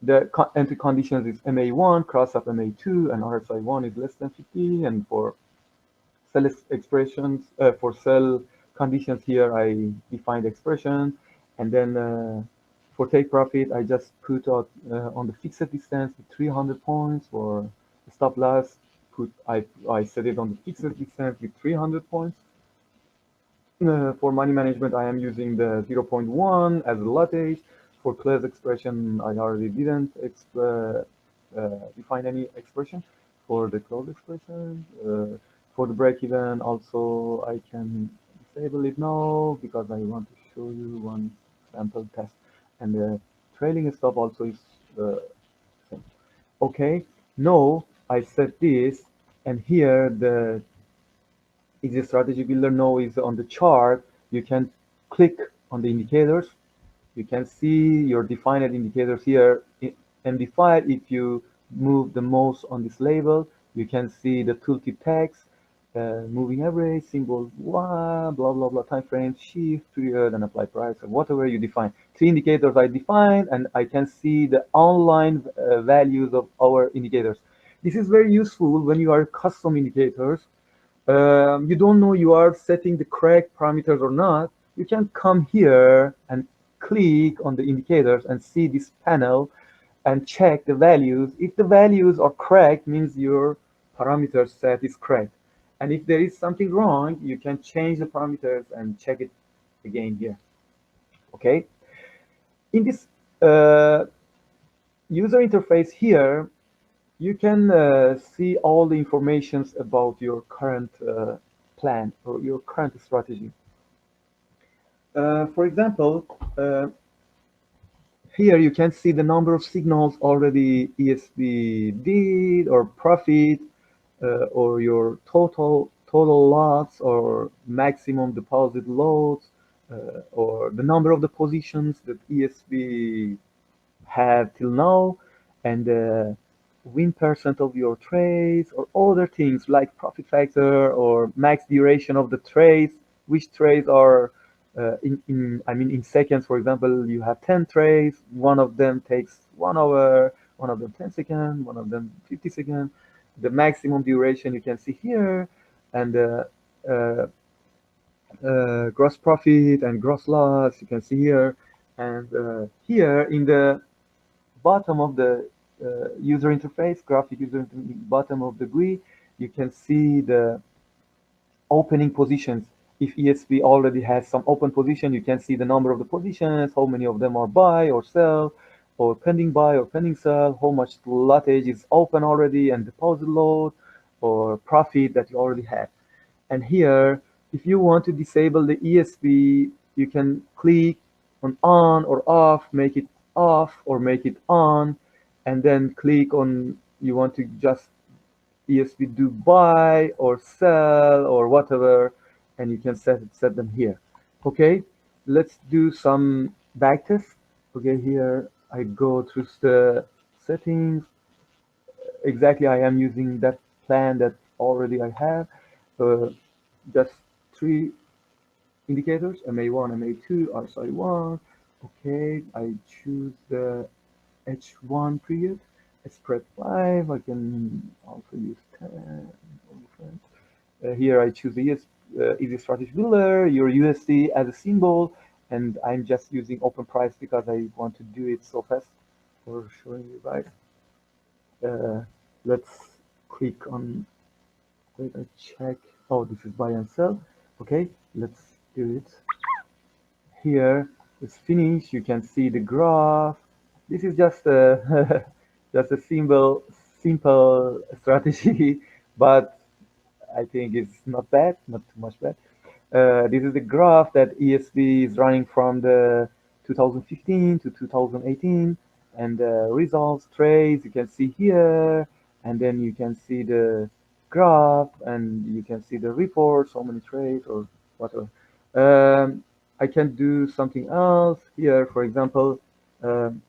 the entry conditions is MA1, cross up MA2, and RSI1 is less than 50. And for cell expressions, for cell conditions here, I defined expression. And then for take profit, I just put out on the fixed distance with 300 points. For stop loss, I set it on the fixed distance with 300 points. For money management, I am using the 0.1 as a lattice. For class expression, I already didn't define any expression. For the close expression, for the break-even, also I can disable it now because I want to show you one sample test. And the trailing stop also is same. Okay, now I set this, and here the Easy Strategy Builder now is on the chart. You can click on the indicators. You can see your defined indicators here. In MD5, if you move the mouse on this label, you can see the tooltip text, moving average, symbol, blah, blah, blah, time frame, shift, period, and apply price, or whatever you define. 3 indicators I defined, and I can see the online values of our indicators. This is very useful when you are custom indicators. You don't know you are setting the correct parameters or not, you can come here and click on the indicators and see this panel and check the values. If the values are correct, means your parameter set is correct. And if there is something wrong, you can change the parameters and check it again here. Okay. In this user interface here, you can see all the informations about your current plan or your current strategy. For example, here you can see the number of signals already ESP did, or profit, or your total loss or maximum deposit loads, or the number of the positions that ESP have till now, and win percent of your trades, or other things like profit factor or max duration of the trades, which trades are in seconds. For example, you have 10 trades, one of them takes 1 hour, one of them 10 seconds, one of them 50 seconds. The maximum duration you can see here, and uh, gross profit and gross loss you can see here, and here in the bottom of the user interface, graphic user interface, bottom of the GUI, you can see the opening positions. If ESP already has some open position, you can see the number of the positions, how many of them are buy or sell, or pending buy or pending sell, how much lottage is open already and deposit load, or profit that you already have. And here, if you want to disable the ESP, you can click on or off, make it off or make it on, and then click on you want to just ESP do buy or sell or whatever, and you can set them here. Okay, let's do some backtest. Okay, here I go through the settings. Exactly, I am using that plan that already I have. Uh, just 3 indicators, MA1, MA2, RSI1. Okay, I choose the H1 period, spread 5. I can also use 10. Here I choose the easy strategy builder, your USD as a symbol, and I'm just using open price because I want to do it so fast for showing you guys. Let's click on, wait, I check. Oh, this is buy and sell. Okay, let's do it. Here it's finished. You can see the graph. This is just a just a simple strategy, but I think it's not bad, not too much bad. This is the graph that ESB is running from the 2015 to 2018, and the results, trades, you can see here, and then you can see the graph, and you can see the report, so many trades or whatever. I can do something else here. For example, um,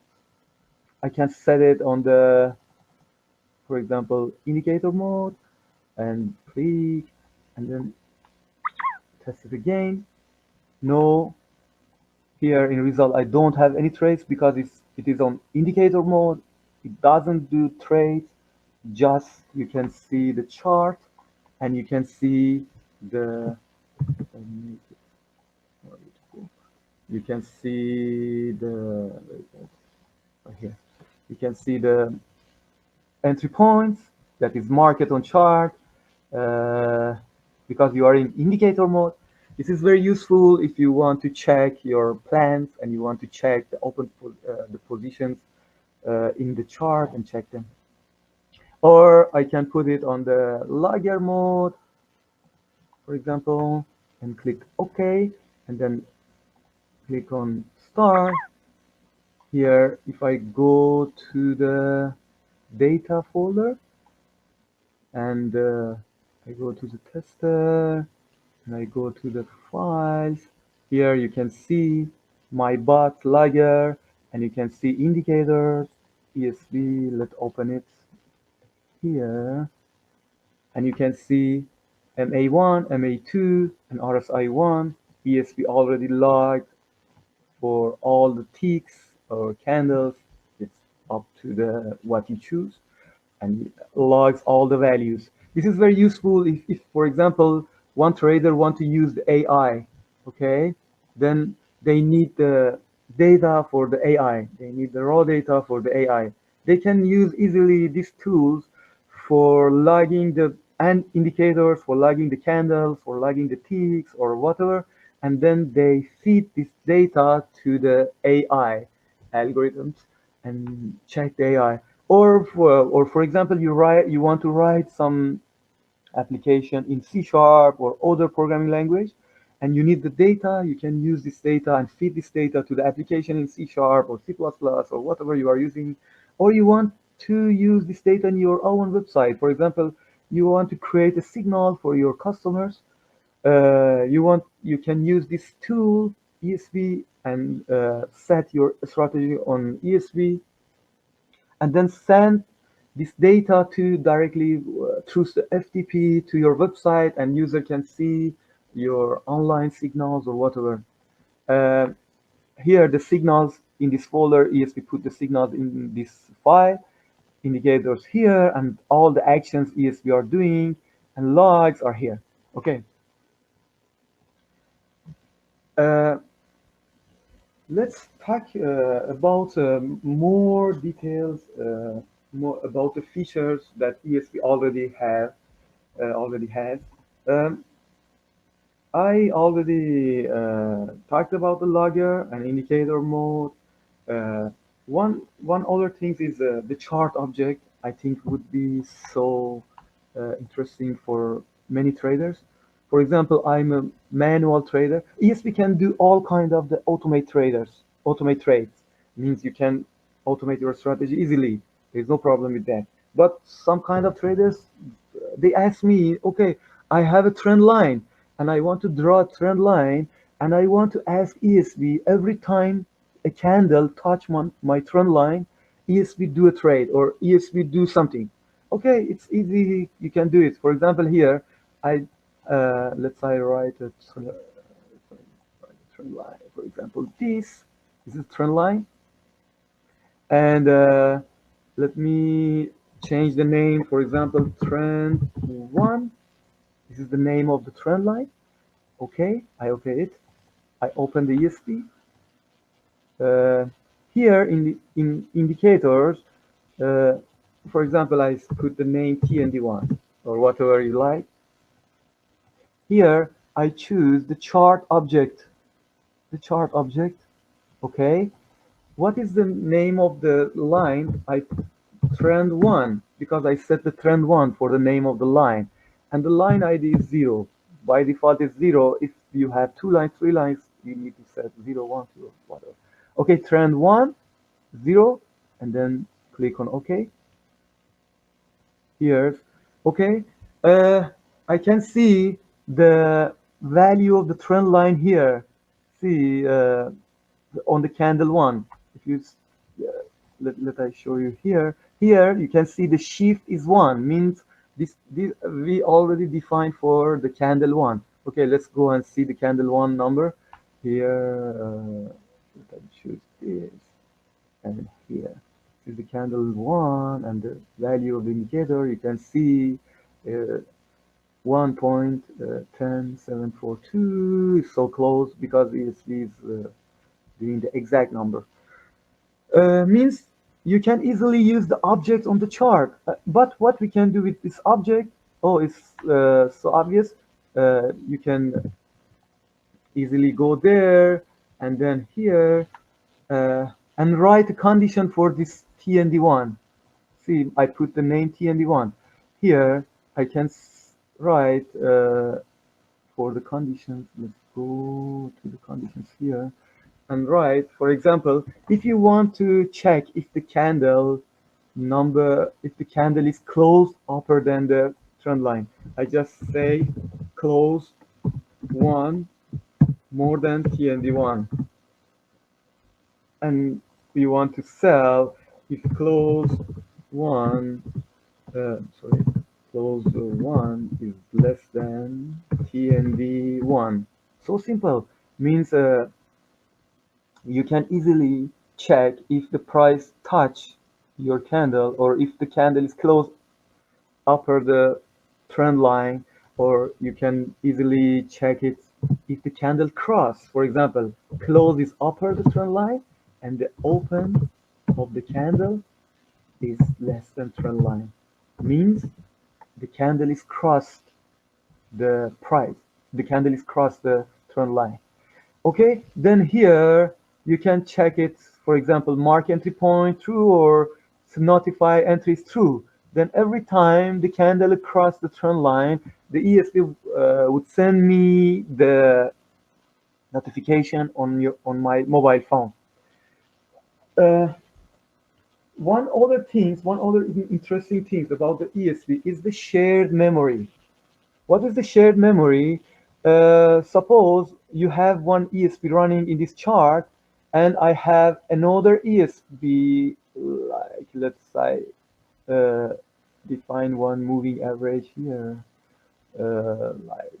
I can set it on the, for example, indicator mode, and click, and then test it again. No, here in result I don't have any trades because it is on indicator mode. It doesn't do trades. Just you can see the chart, and you can see the you can see the right here. You can see the entry points that is marked on chart, uh, because you are in indicator mode. This is very useful if you want to check your plans and you want to check the positions in the chart and check them. Or I can put it on the logger mode, for example, and click OK, and then click on start. Here, if I go to the data folder, and I go to the tester, and I go to the files. Here you can see my bot logger, and you can see indicators, ESV. Let's open it here, and you can see MA1, MA2, and RSI1. ESV already logged for all the ticks or candles. It's up to the what you choose, and it logs all the values. This is very useful if for example, one trader want to use the AI, okay? Then they need the data for the AI. They need the raw data for the AI. They can use easily these tools for logging the and indicators, for logging the candles, for logging the ticks or whatever, and then they feed this data to the AI algorithms and check the AI. Or for example, you want to write some application in C# or other programming language, and you need the data. You can use this data and feed this data to the application in C# or C++ or whatever you are using. Or you want to use this data in your own website. For example, you want to create a signal for your customers. You can use this tool ESV and set your strategy on ESV and then send this data to directly through the FTP to your website, and user can see your online signals or whatever. Uh, Here the signals in this folder, ESP put the signals in this file, indicators here, and all the actions ESP are doing, and logs are here. Okay. Uh, let's talk about more details, more about the features that ESP already has. Um, I already talked about the logger and indicator mode. Uh, one other thing is the chart object. I think would be so interesting for many traders. For example, I'm a manual trader. ESP can do all kind of the automate trades. Means you can automate your strategy easily. There's no problem with that. But some kind of traders, they ask me, okay, I have a trend line and I want to draw a trend line, and I want to ask ESP every time a candle touch my trend line, ESP do a trade or ESP do something. Okay, it's easy. You can do it. For example, here, I let's say write a trend line. For example, this is trend line, and let me change the name. For example, trend one. This is the name of the trend line. Okay, I okay it. I open the ESP. Here in indicators, uh, for example, I put the name TND1 or whatever you like. Here I choose the chart object. The chart object. Okay. What is the name of the line? I trend one because I set the trend one for the name of the line, and the line ID is 0. By default is 0. If you have 2 lines, 3 lines, you need to set 0, 1, 2, whatever. Okay, trend 1, 0, and then click on OK. Here's OK. I can see the value of the trend line here. See on the candle 1. If you let I show you here. Here you can see the shift is 1, means this we already defined for the candle 1. Okay, let's go and see the candle 1 number. Here, let I choose this, and here is the candle 1, and the value of the indicator. You can see 1.10742 is so close because it is doing the exact number. Means you can easily use the object on the chart. But what we can do with this object, oh, it's so obvious. You can easily go there and then here and write a condition for this TND1. See, I put the name TND1. Here I can write for the conditions. Let's go to the conditions here and write, for example, if you want to check if the candle is closed upper than the trend line, I just say close 1 more than TND1. And we want to sell if close 1 close 1 is less than TND1. So simple. Means you can easily check if the price touch your candle or if the candle is closed upper the trend line, or you can easily check it if the candle cross. For example, close is upper the trend line and the open of the candle is less than trend line. Means the candle is crossed the price. The candle is crossed the trend line. Okay, then here you can check it, for example, mark entry point true or notify entries true. Then every time the candle across the trend line, the ESP would send me the notification on my mobile phone. One other interesting thing about the ESP is the shared memory. What is the shared memory? Suppose you have one ESP running in this chart, and I have another ESP like let's say uh, define one moving average here, like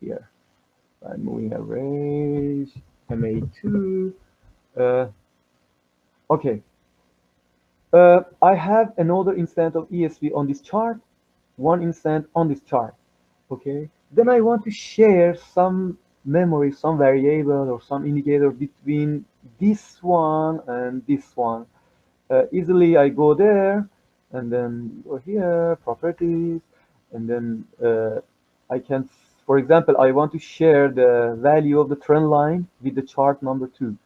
here, moving average MA2. Uh, okay, I have another instant of ESV on this chart, one instant on this chart. Okay, then I want to share some memory, some variable or some indicator between this one and this one. Easily I go there and then go here, properties, and then I can, for example, I want to share the value of the trend line with the chart number 2.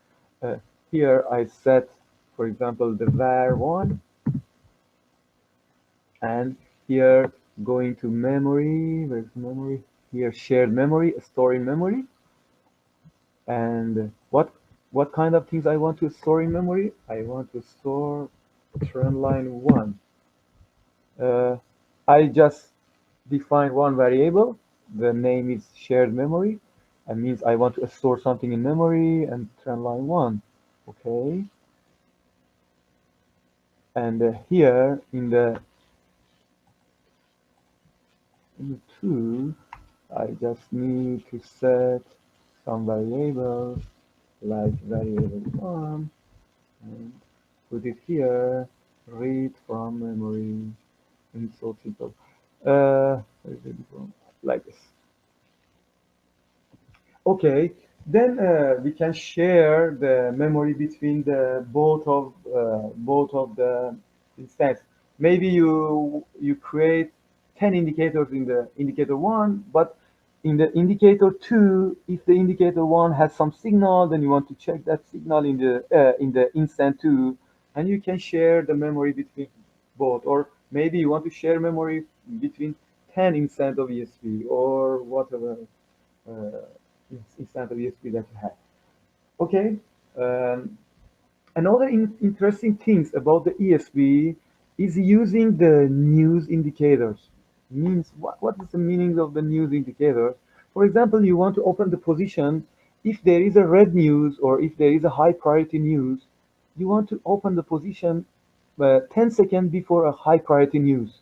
Uh, Here I set, for example, the var1, and here going to memory, where's memory? Here shared memory, store in memory, and what kind of things I want to store in memory? I want to store trend line 1. Uh, I just define one variable. The name is shared memory. That means I want to store something in memory and trend line 1. Okay. And here in the 2, I just need to set some variables like variable 1 and put it here, read from memory. And it's so simple. Where is it from? Like this. Okay, then we can share the memory between the both of the instance. Maybe you create 10 indicators in the indicator one, but in the indicator two, if the indicator one has some signal, then you want to check that signal in the instant two, and you can share the memory between both. Or maybe you want to share memory between 10 instant of ESP or whatever uh, instant of ESP that you have. Okay. Um, Another interesting things about the ESP is using the news indicators. Means what is the meaning of the news indicator? For example, you want to open the position. If there is a red news or if there is a high priority news, you want to open the position 10 seconds before a high priority news.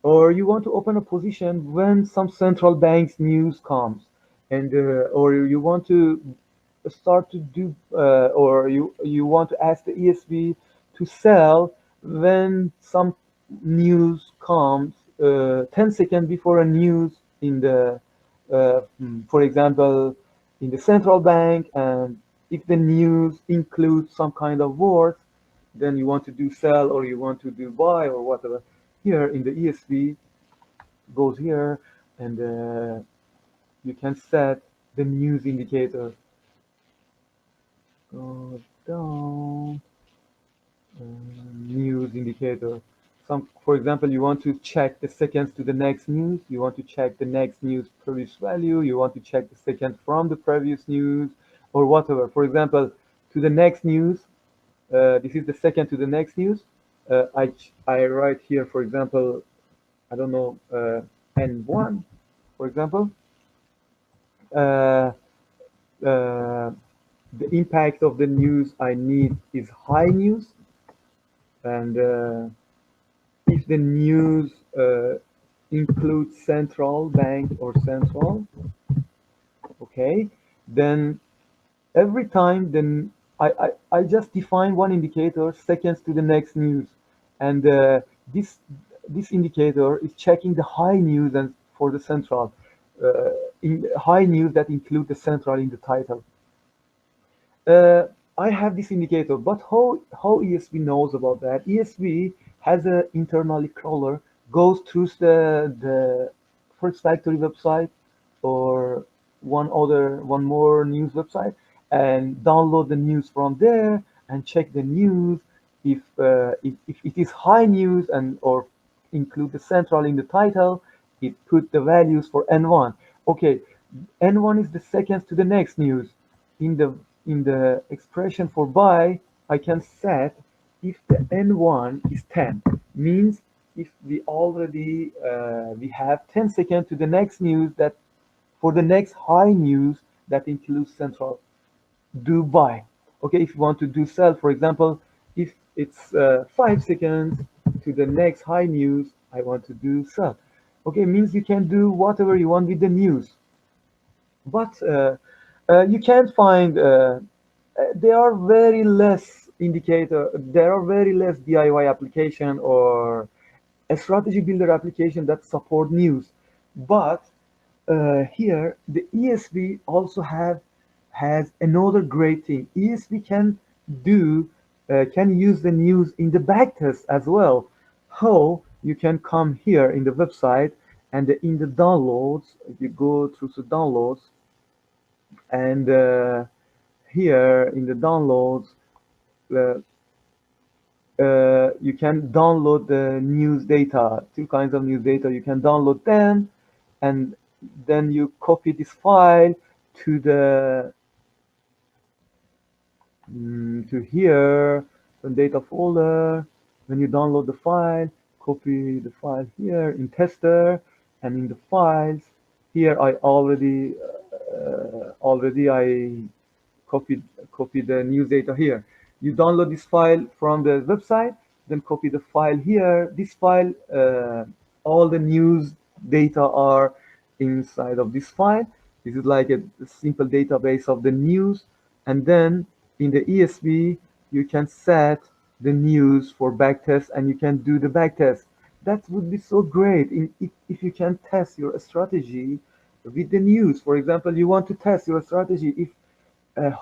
Or you want to open a position when some central bank's news comes, and or you want to start to do or you want to ask the ESB to sell when some news comes 10 seconds before a news in the for example in the central bank, and if the news includes some kind of words, then you want to do sell or you want to do buy or whatever. Here in the ESV goes here, and you can set the news indicator. Go down, news indicator. For example, you want to check the seconds to the next news. You want to check the next news previous value. You want to check the second from the previous news, or whatever. For example, to the next news. This is the second to the next news. I write here, for example, I don't know, N1, for example. Uh, uh, the impact of the news I need is high news, and if the news includes central bank or central, okay, then every time then I just define one indicator seconds to the next news, and this this indicator is checking the high news and for the central in high news that include the central in the title. Uh, I have this indicator, but how ESV knows about that? ESV has a internally crawler, goes through the First Factory website or one more news website, and download the news from there and check the news. If it is high news and or include the central in the title, it put the values for N1. Okay, N1 is the seconds to the next news. In the expression for buy, I can set if the N1 is 10, means if we have 10 seconds to the next news, that for the next high news that includes central, do buy. Okay, if you want to do sell, for example, if it's 5 seconds to the next high news, I want to do sell. Okay, means you can do whatever you want with the news, but you can't find. There are very less indicator. There are very less DIY application or a strategy builder application that support news, but here the ESB also have has another great thing. ESB can use the news in the backtest as well. How you can come here in the website and in the downloads, if you go through the downloads and here in the downloads, uh, you can download the news data, two kinds of news data. You can download them, and then you copy this file to the to here, the data folder. When you download the file, copy the file here in tester, and in the files here I already I copy the news data here. You download this file from the website, then copy the file here. This file, all the news data are inside of this file. This is like a simple database of the news. And then in the ESB, you can set the news for backtest and you can do the backtest. That would be so great if you can test your strategy with the news. For example, you want to test your strategy if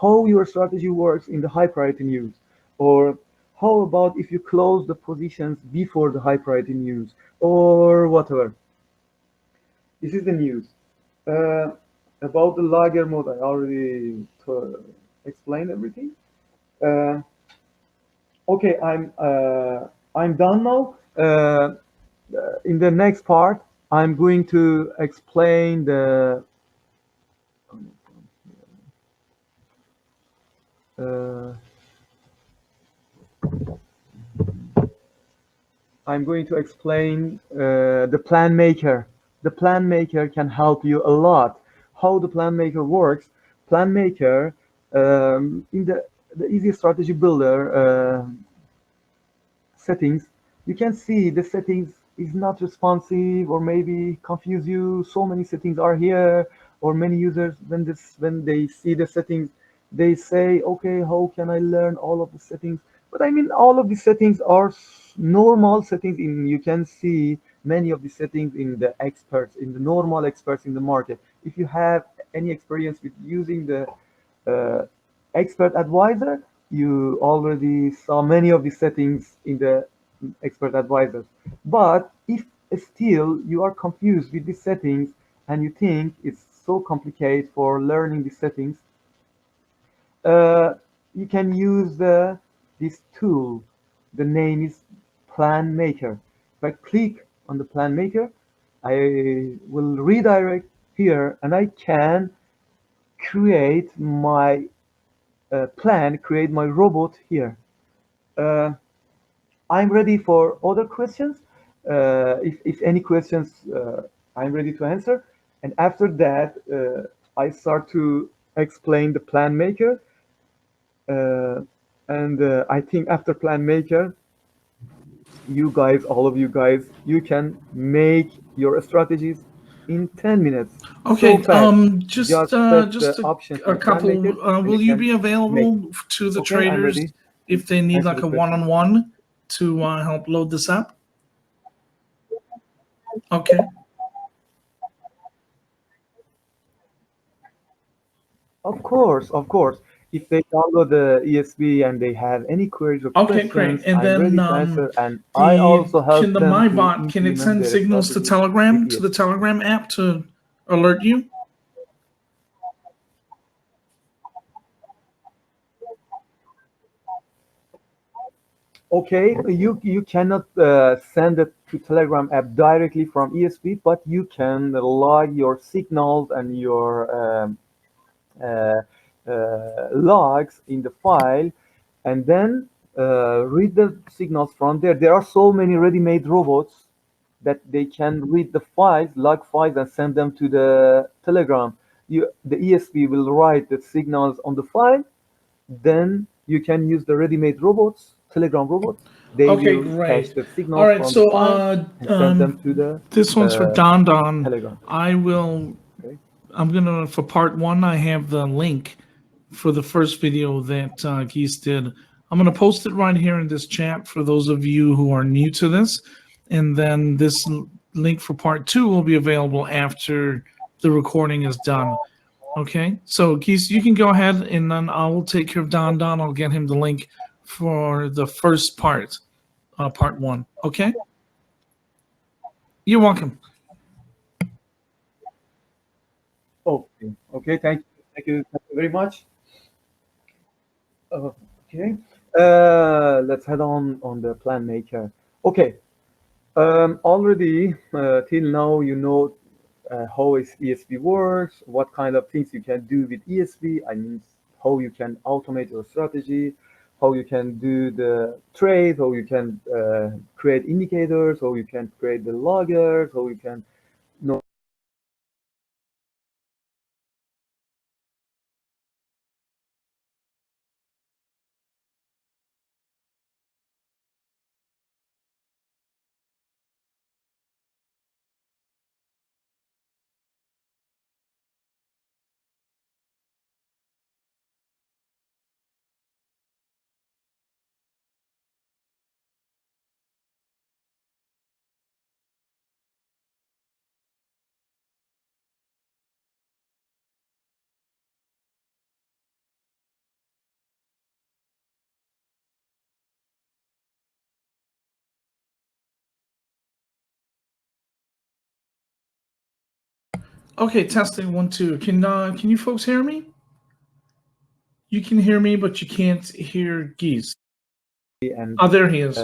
how your strategy works in the high priority news, or how about if you close the positions before the high priority news, or whatever. This is the news. Uh, about the lager mode, I already explained everything. Uh, okay, I'm done now. In the next part, I'm going to explain the uh, I'm going to explain the plan maker. The plan maker can help you a lot. How the plan maker works? Plan maker in the easy strategy builder settings, you can see the settings is not responsive or maybe confuse you. So many settings are here, or many users when they see the settings, they say, okay, how can I learn all of the settings? But I mean, all of the settings are normal settings. In you can see many of the settings in the experts, in the normal experts in the market. If you have any experience with using the uh, expert advisor, you already saw many of the settings in the expert advisors. But if still you are confused with these settings and you think it's so complicated for learning the settings, uh, you can use this tool. The name is Plan Maker. If I click on the Plan Maker, I will redirect here and I can create my create my robot here. Uh, I'm ready for other questions. If any questions, I'm ready to answer. And after that, I start to explain the plan maker. Uh, and I think after plan maker, you guys, all of you guys, you can make your strategies in 10 minutes. So Okay, fast. Just set just the options in a the plan maker couple. and you Will you can be make. available to the Okay, I'm traders ready if to they need answer like the a question. one-on-one to help load this up? Okay. Of course, of course. If they download the ESB and they have any queries or Okay, great. questions, And I'm then ready to answer. And I the also can help the them to MyBot can it implement send their signals to strategies with Telegram to the ESB. Telegram app to alert you? Okay, you cannot send it to Telegram app directly from ESB, but you can log your signals and your uh, logs in the file, and then read the signals from there. There are so many ready-made robots that they can read the files, log files, and send them to the Telegram. The ESP will write the signals on the file, then you can use the ready-made robots, Telegram robots. They Okay, will catch great. the All signals right, from the so file and send them to the this one's for Don Don. Telegram. I will. Okay. I'm gonna for part one. I have the link for the first video that Gheis did. I'm gonna post it right here in this chat for those of you who are new to this, and then this link for part two will be available after the recording is done. Okay, so Gheis, you can go ahead, and then I will take care of Don Don. I'll get him the link for the first part one. Okay, you're welcome. Okay. Okay. Thank you. Thank you very much. Okay. Let's head on the plan maker. Okay. Already till now, you know how is ESP works, what kind of things you can do with ESP. I mean, how you can automate your strategy, how you can do the trade, how you can create indicators, how you can create the loggers, how you can know. Okay, testing one two. Can you folks hear me? You can hear me, but you can't hear Gheis. And Oh, there he is.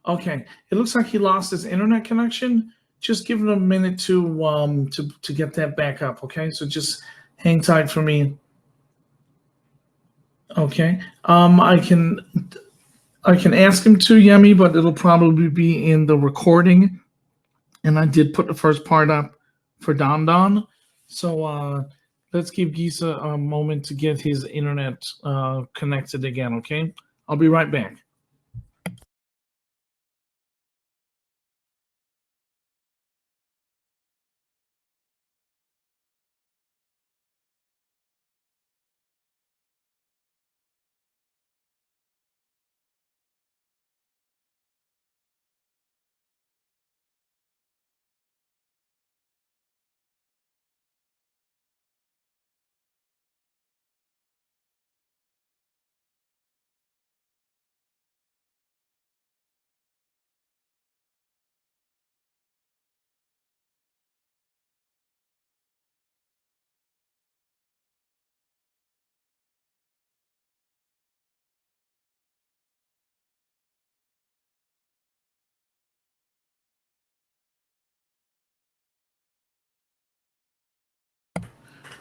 Okay, it looks like he lost his internet connection. Just give him a minute to get that back up. Okay, so just hang tight for me. Okay, I can ask him to Yemi, but it'll probably be in the recording. And I did put the first part up for Don Don. So let's give Gisa a moment to get his internet connected again. Okay, I'll be right back.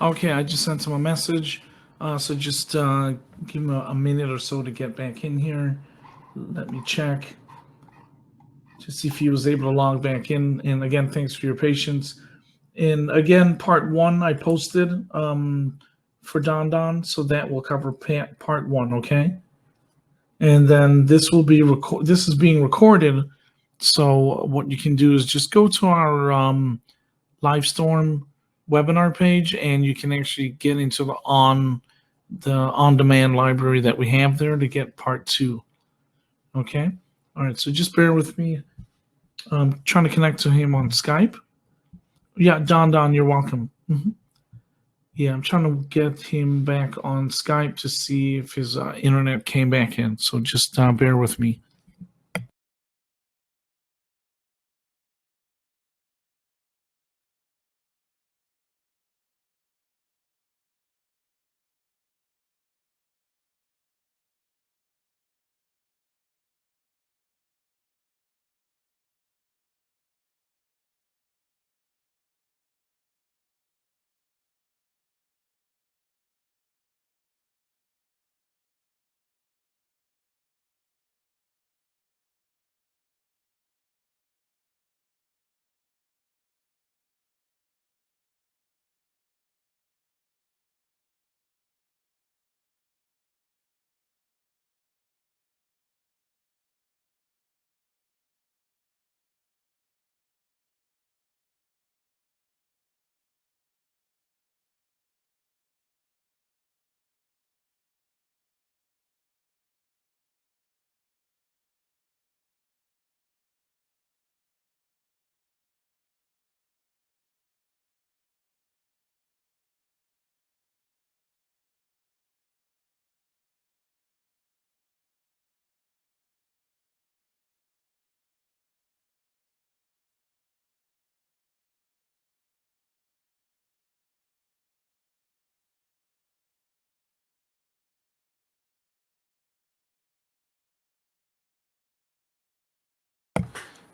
Okay, I just sent him a message. So just give him a minute or so to get back in here. Let me check to see if he was able to log back in. And again, thanks for your patience. And again, part one I posted for Don Don, so that will cover part one. Okay, and then this will be This is being recorded. So what you can do is just go to our Livestorm webinar page, and you can actually get into the on-demand library that we have there to get part two. Okay. All right. So just bear with me. I'm trying to connect to him on Skype. Yeah, Don, you're welcome. Yeah, I'm trying to get him back on Skype to see if his internet came back in. So just bear with me.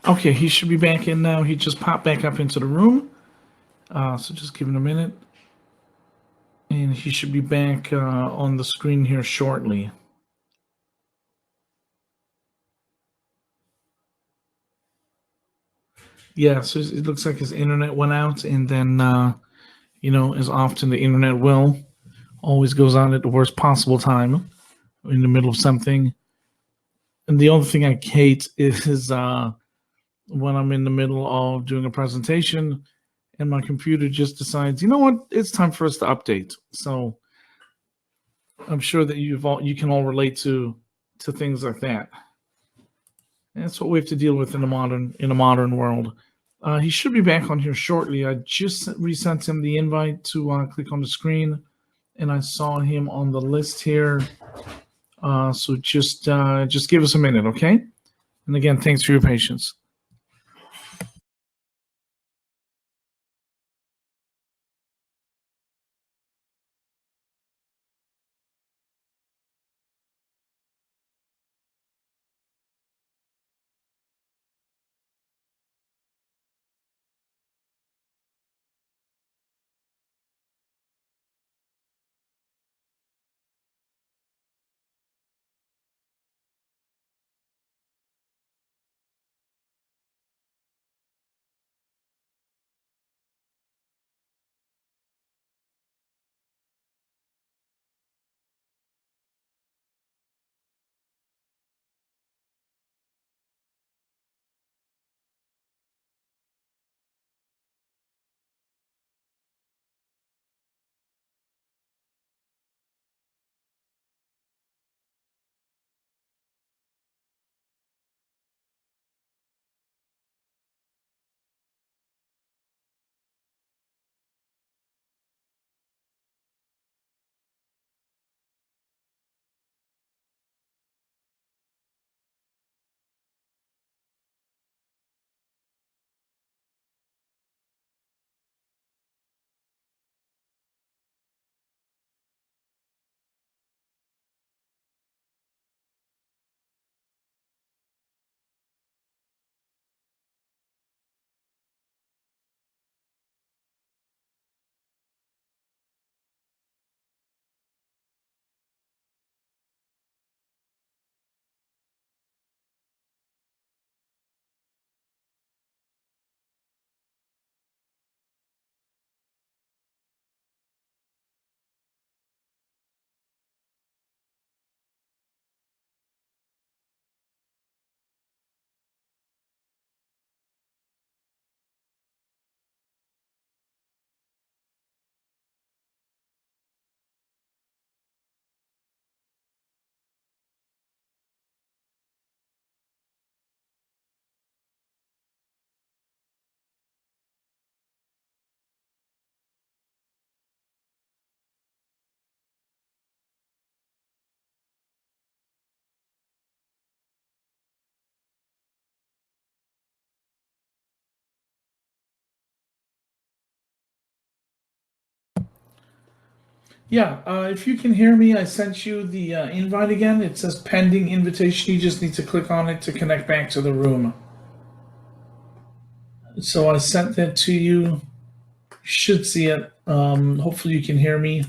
Okay, he should be back in now. He just popped back up into the room. So just give him a minute. And he should be back on the screen here shortly. Yeah, so it looks like his internet went out, and then, as often the internet will, always goes on at the worst possible time in the middle of something. And the only thing I hate is when I'm in the middle of doing a presentation and my computer just decides, you know what, it's time for us to update. So I'm sure that you can all relate to things like that. And that's what we have to deal with in a modern world. He should be back on here shortly. I just resent him the invite to click on the screen, and I saw him on the list here. So just give us a minute, okay? And again, thanks for your patience. Yeah, if you can hear me, I sent you the invite again. It says pending invitation. You just need to click on it to connect back to the room. So I sent that to you. You should see it. Hopefully, you can hear me.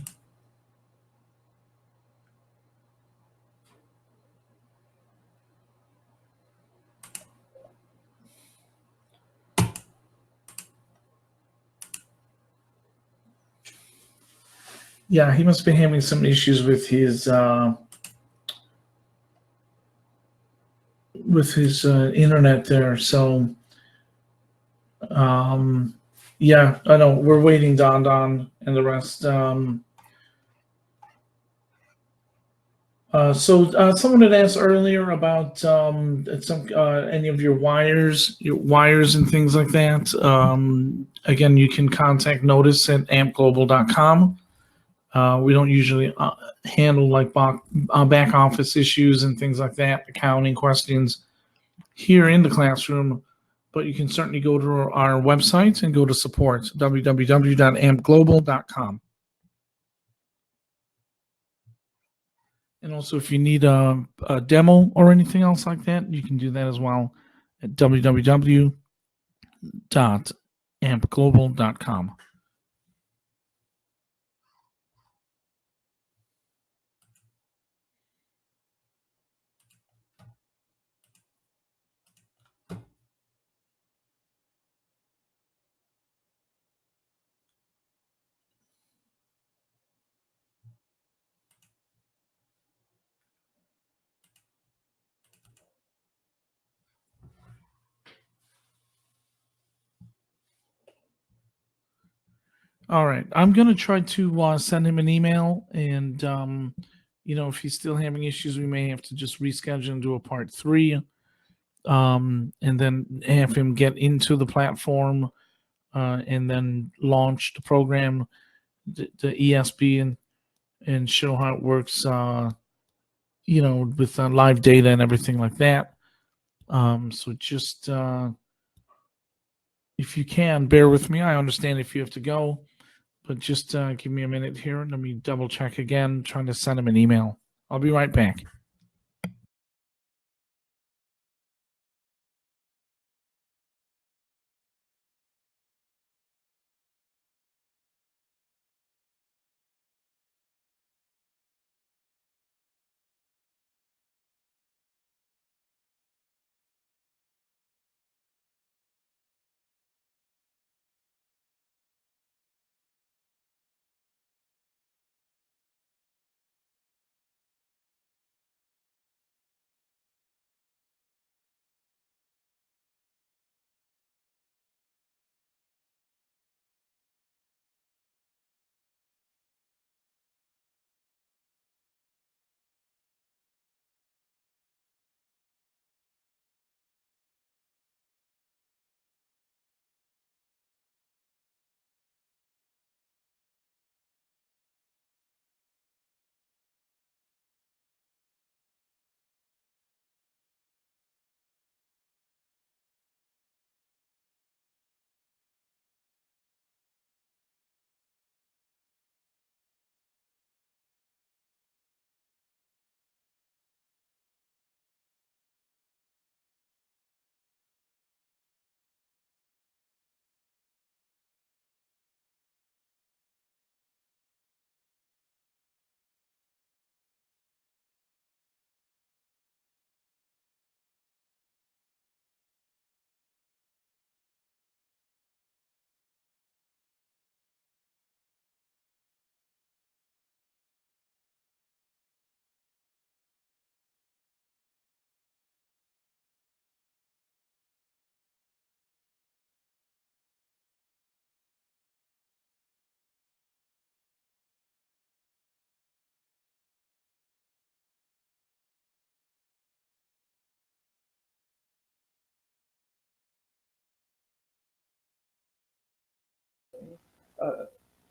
Yeah, he must be having some issues with his internet there. So, yeah, I know we're waiting, Don, and the rest. So someone had asked earlier about some any of your wires and things like that. Again, you can contact notice at ampglobal.com. We don't usually handle like back office issues and things like that, accounting questions here in the classroom, but you can certainly go to our website and go to support, www.ampglobal.com. And also, if you need a demo or anything else like that, you can do that as well. at www.ampglobal.com. All right. I'm going to try to send him an email. And, if he's still having issues, we may have to just reschedule and do a part 3. And then have him get into the platform and then launch the program, the ESP, and show how it works, with live data and everything like that. So just, if you can, bear with me. I understand if you have to go. But just give me a minute here. Let me double check again, trying to send him an email. I'll be right back.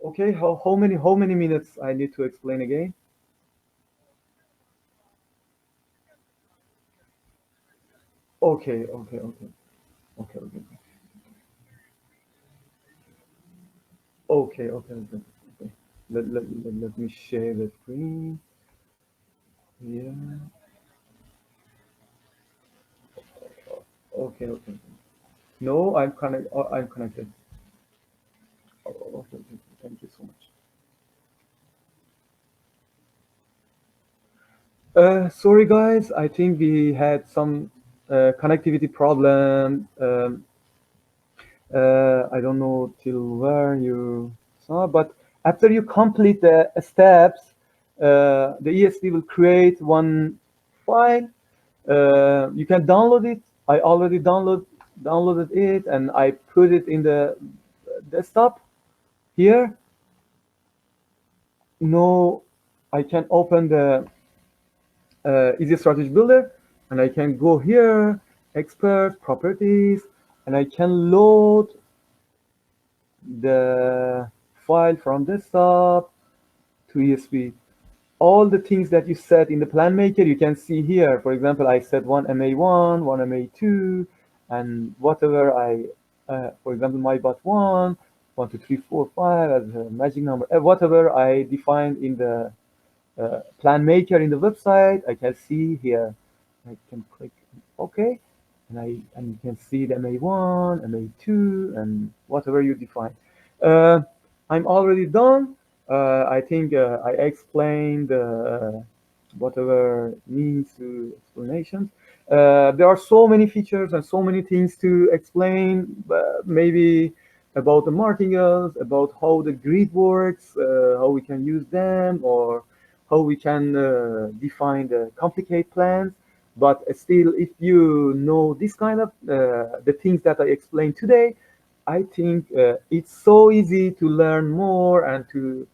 Okay, how many minutes I need to explain again? Okay. Okay. Let me share the screen. Yeah. Okay. No, I'm connected. Okay. Thank you so much. Sorry guys, I think we had some connectivity problem. I don't know till where you saw, but after you complete the steps, the ESP will create one file. You can download it. I already downloaded it and I put it in the desktop here. No, I can open the Easy Strategy Builder, and I can go here, Expert, Properties, and I can load the file from desktop to ESP. All the things that you set in the plan maker, you can see here. For example, I set one MA1, one MA2, and whatever for example, my bot 1, 1, 2, 3, 4, 5 as a magic number, whatever I defined in the plan maker in the website, I can see here. I can click OK, and you can see the MA1, MA2, and whatever you define. Uh, I'm already done. I think I explained whatever needs to explanations. There are so many features and so many things to explain, maybe about the martingales, about how the grid works, how we can use them, or how we can define the complicated plans. But still, if you know this kind of the things that I explained today, I think it's so easy to learn more and to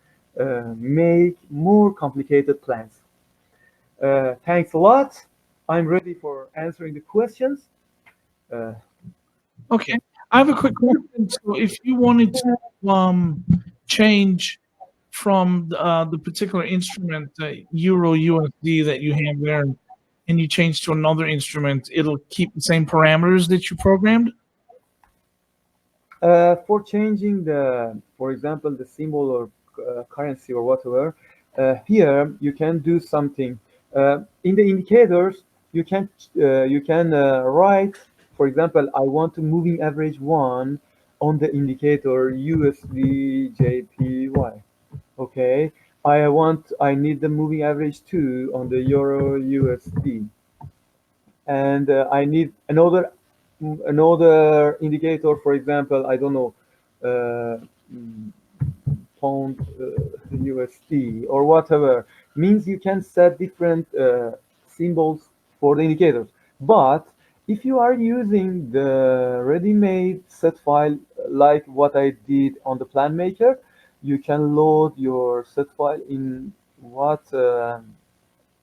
make more complicated plans. Thanks a lot. I'm ready for answering the questions. Uh, Okay. I have a quick question. So if you wanted to change from the particular instrument, Euro USD that you have there, and you change to another instrument, it'll keep the same parameters that you programmed? for changing for example, the symbol or currency or whatever, here you can do something. In the indicators, you can write, for example, I want to moving average one on the indicator USD JPY. Okay, I need the moving average two on the Euro USD, and I need another indicator. For example, I don't know, uh, mm, pound USD or whatever. Means you can set different symbols for the indicators. But if you are using the ready-made set file like what I did on the plan maker, you can load your set file in whatever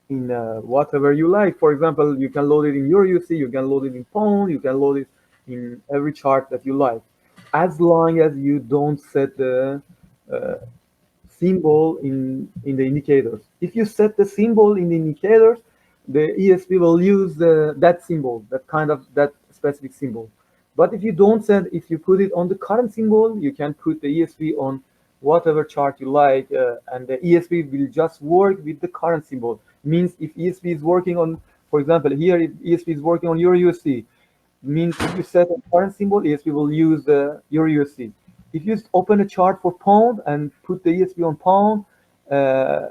you like. For example, you can load it in Euro USD, you can load it in pound, you can load it in every chart that you like, as long as you don't set the uh, symbol in the indicators. If you set the symbol in the indicators, the ESP will use that symbol, that specific symbol. But if you don't set, if you put it on the current symbol, you can put the ESP on whatever chart you like, and the ESP will just work with the current symbol. Means if ESP is working on, for example, here if ESP is working on Euro USD, means if you set a current symbol, ESP will use the Euro USD. If you open a chart for pound and put the ESP on pound, uh,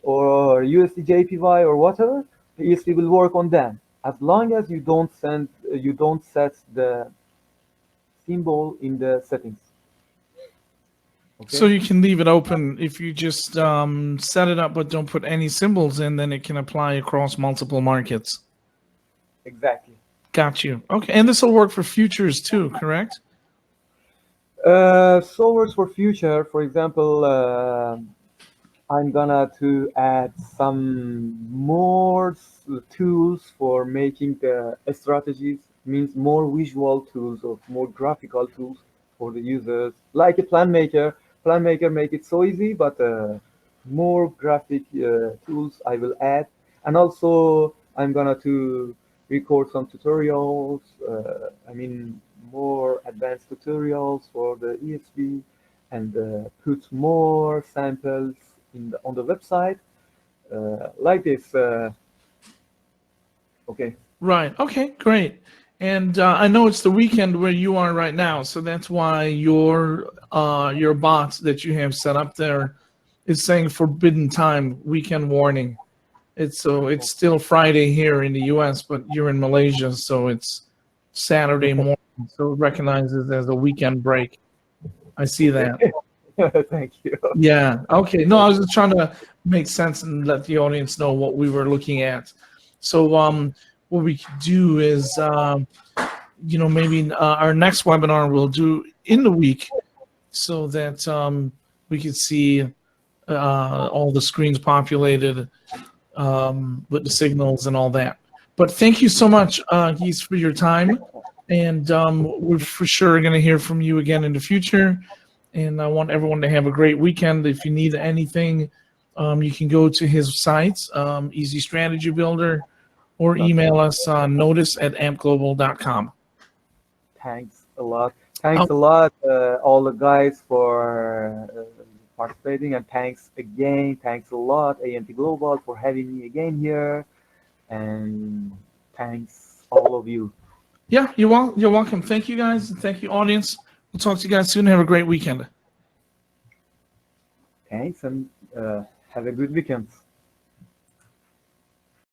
or USD JPY or whatever, the ESP will work on them. As long as you don't set the symbol in the settings. So Okay, you can leave it open if you just set it up, but don't put any symbols in, then it can apply across multiple markets. exactly. Got you. Okay. And this will work for futures too, correct? So for future, for example, I'm gonna to add some more tools for making the strategies, means more visual tools or more graphical tools for the users, like a plan maker. Plan maker make it so easy, but more graphic tools I will add, and also I'm gonna to record some tutorials. I mean more advanced tutorials for the ESP, and put more samples on the website, like this. Okay. Right. Okay, great. And I know it's the weekend where you are right now, so that's why your bot that you have set up there is saying forbidden time, weekend warning. It's still Friday here in the US, but you're in Malaysia, so it's Saturday morning, so it recognizes as a weekend break. I see Okay. that. Thank you. Yeah. Okay. No, I was just trying to make sense and let the audience know what we were looking at. So, what we could do is, maybe our next webinar we'll do in the week, so that we could see all the screens populated with the signals and all that. But thank you so much, Gheis, for your time, and we're for sure going to hear from you again in the future. And I want everyone to have a great weekend. If you need anything, you can go to his site, Easy Strategy Builder, or email us on notice@ampglobal.com. Thanks a lot. Oh, Thanks a lot, all the guys for participating, and thanks again. Thanks a lot, AMP Global, for having me again here, and thanks all of you. Yeah, you're welcome. Thank you guys, and thank you audience. We'll talk to you guys soon. Have a great weekend. Thanks, and have a good weekend.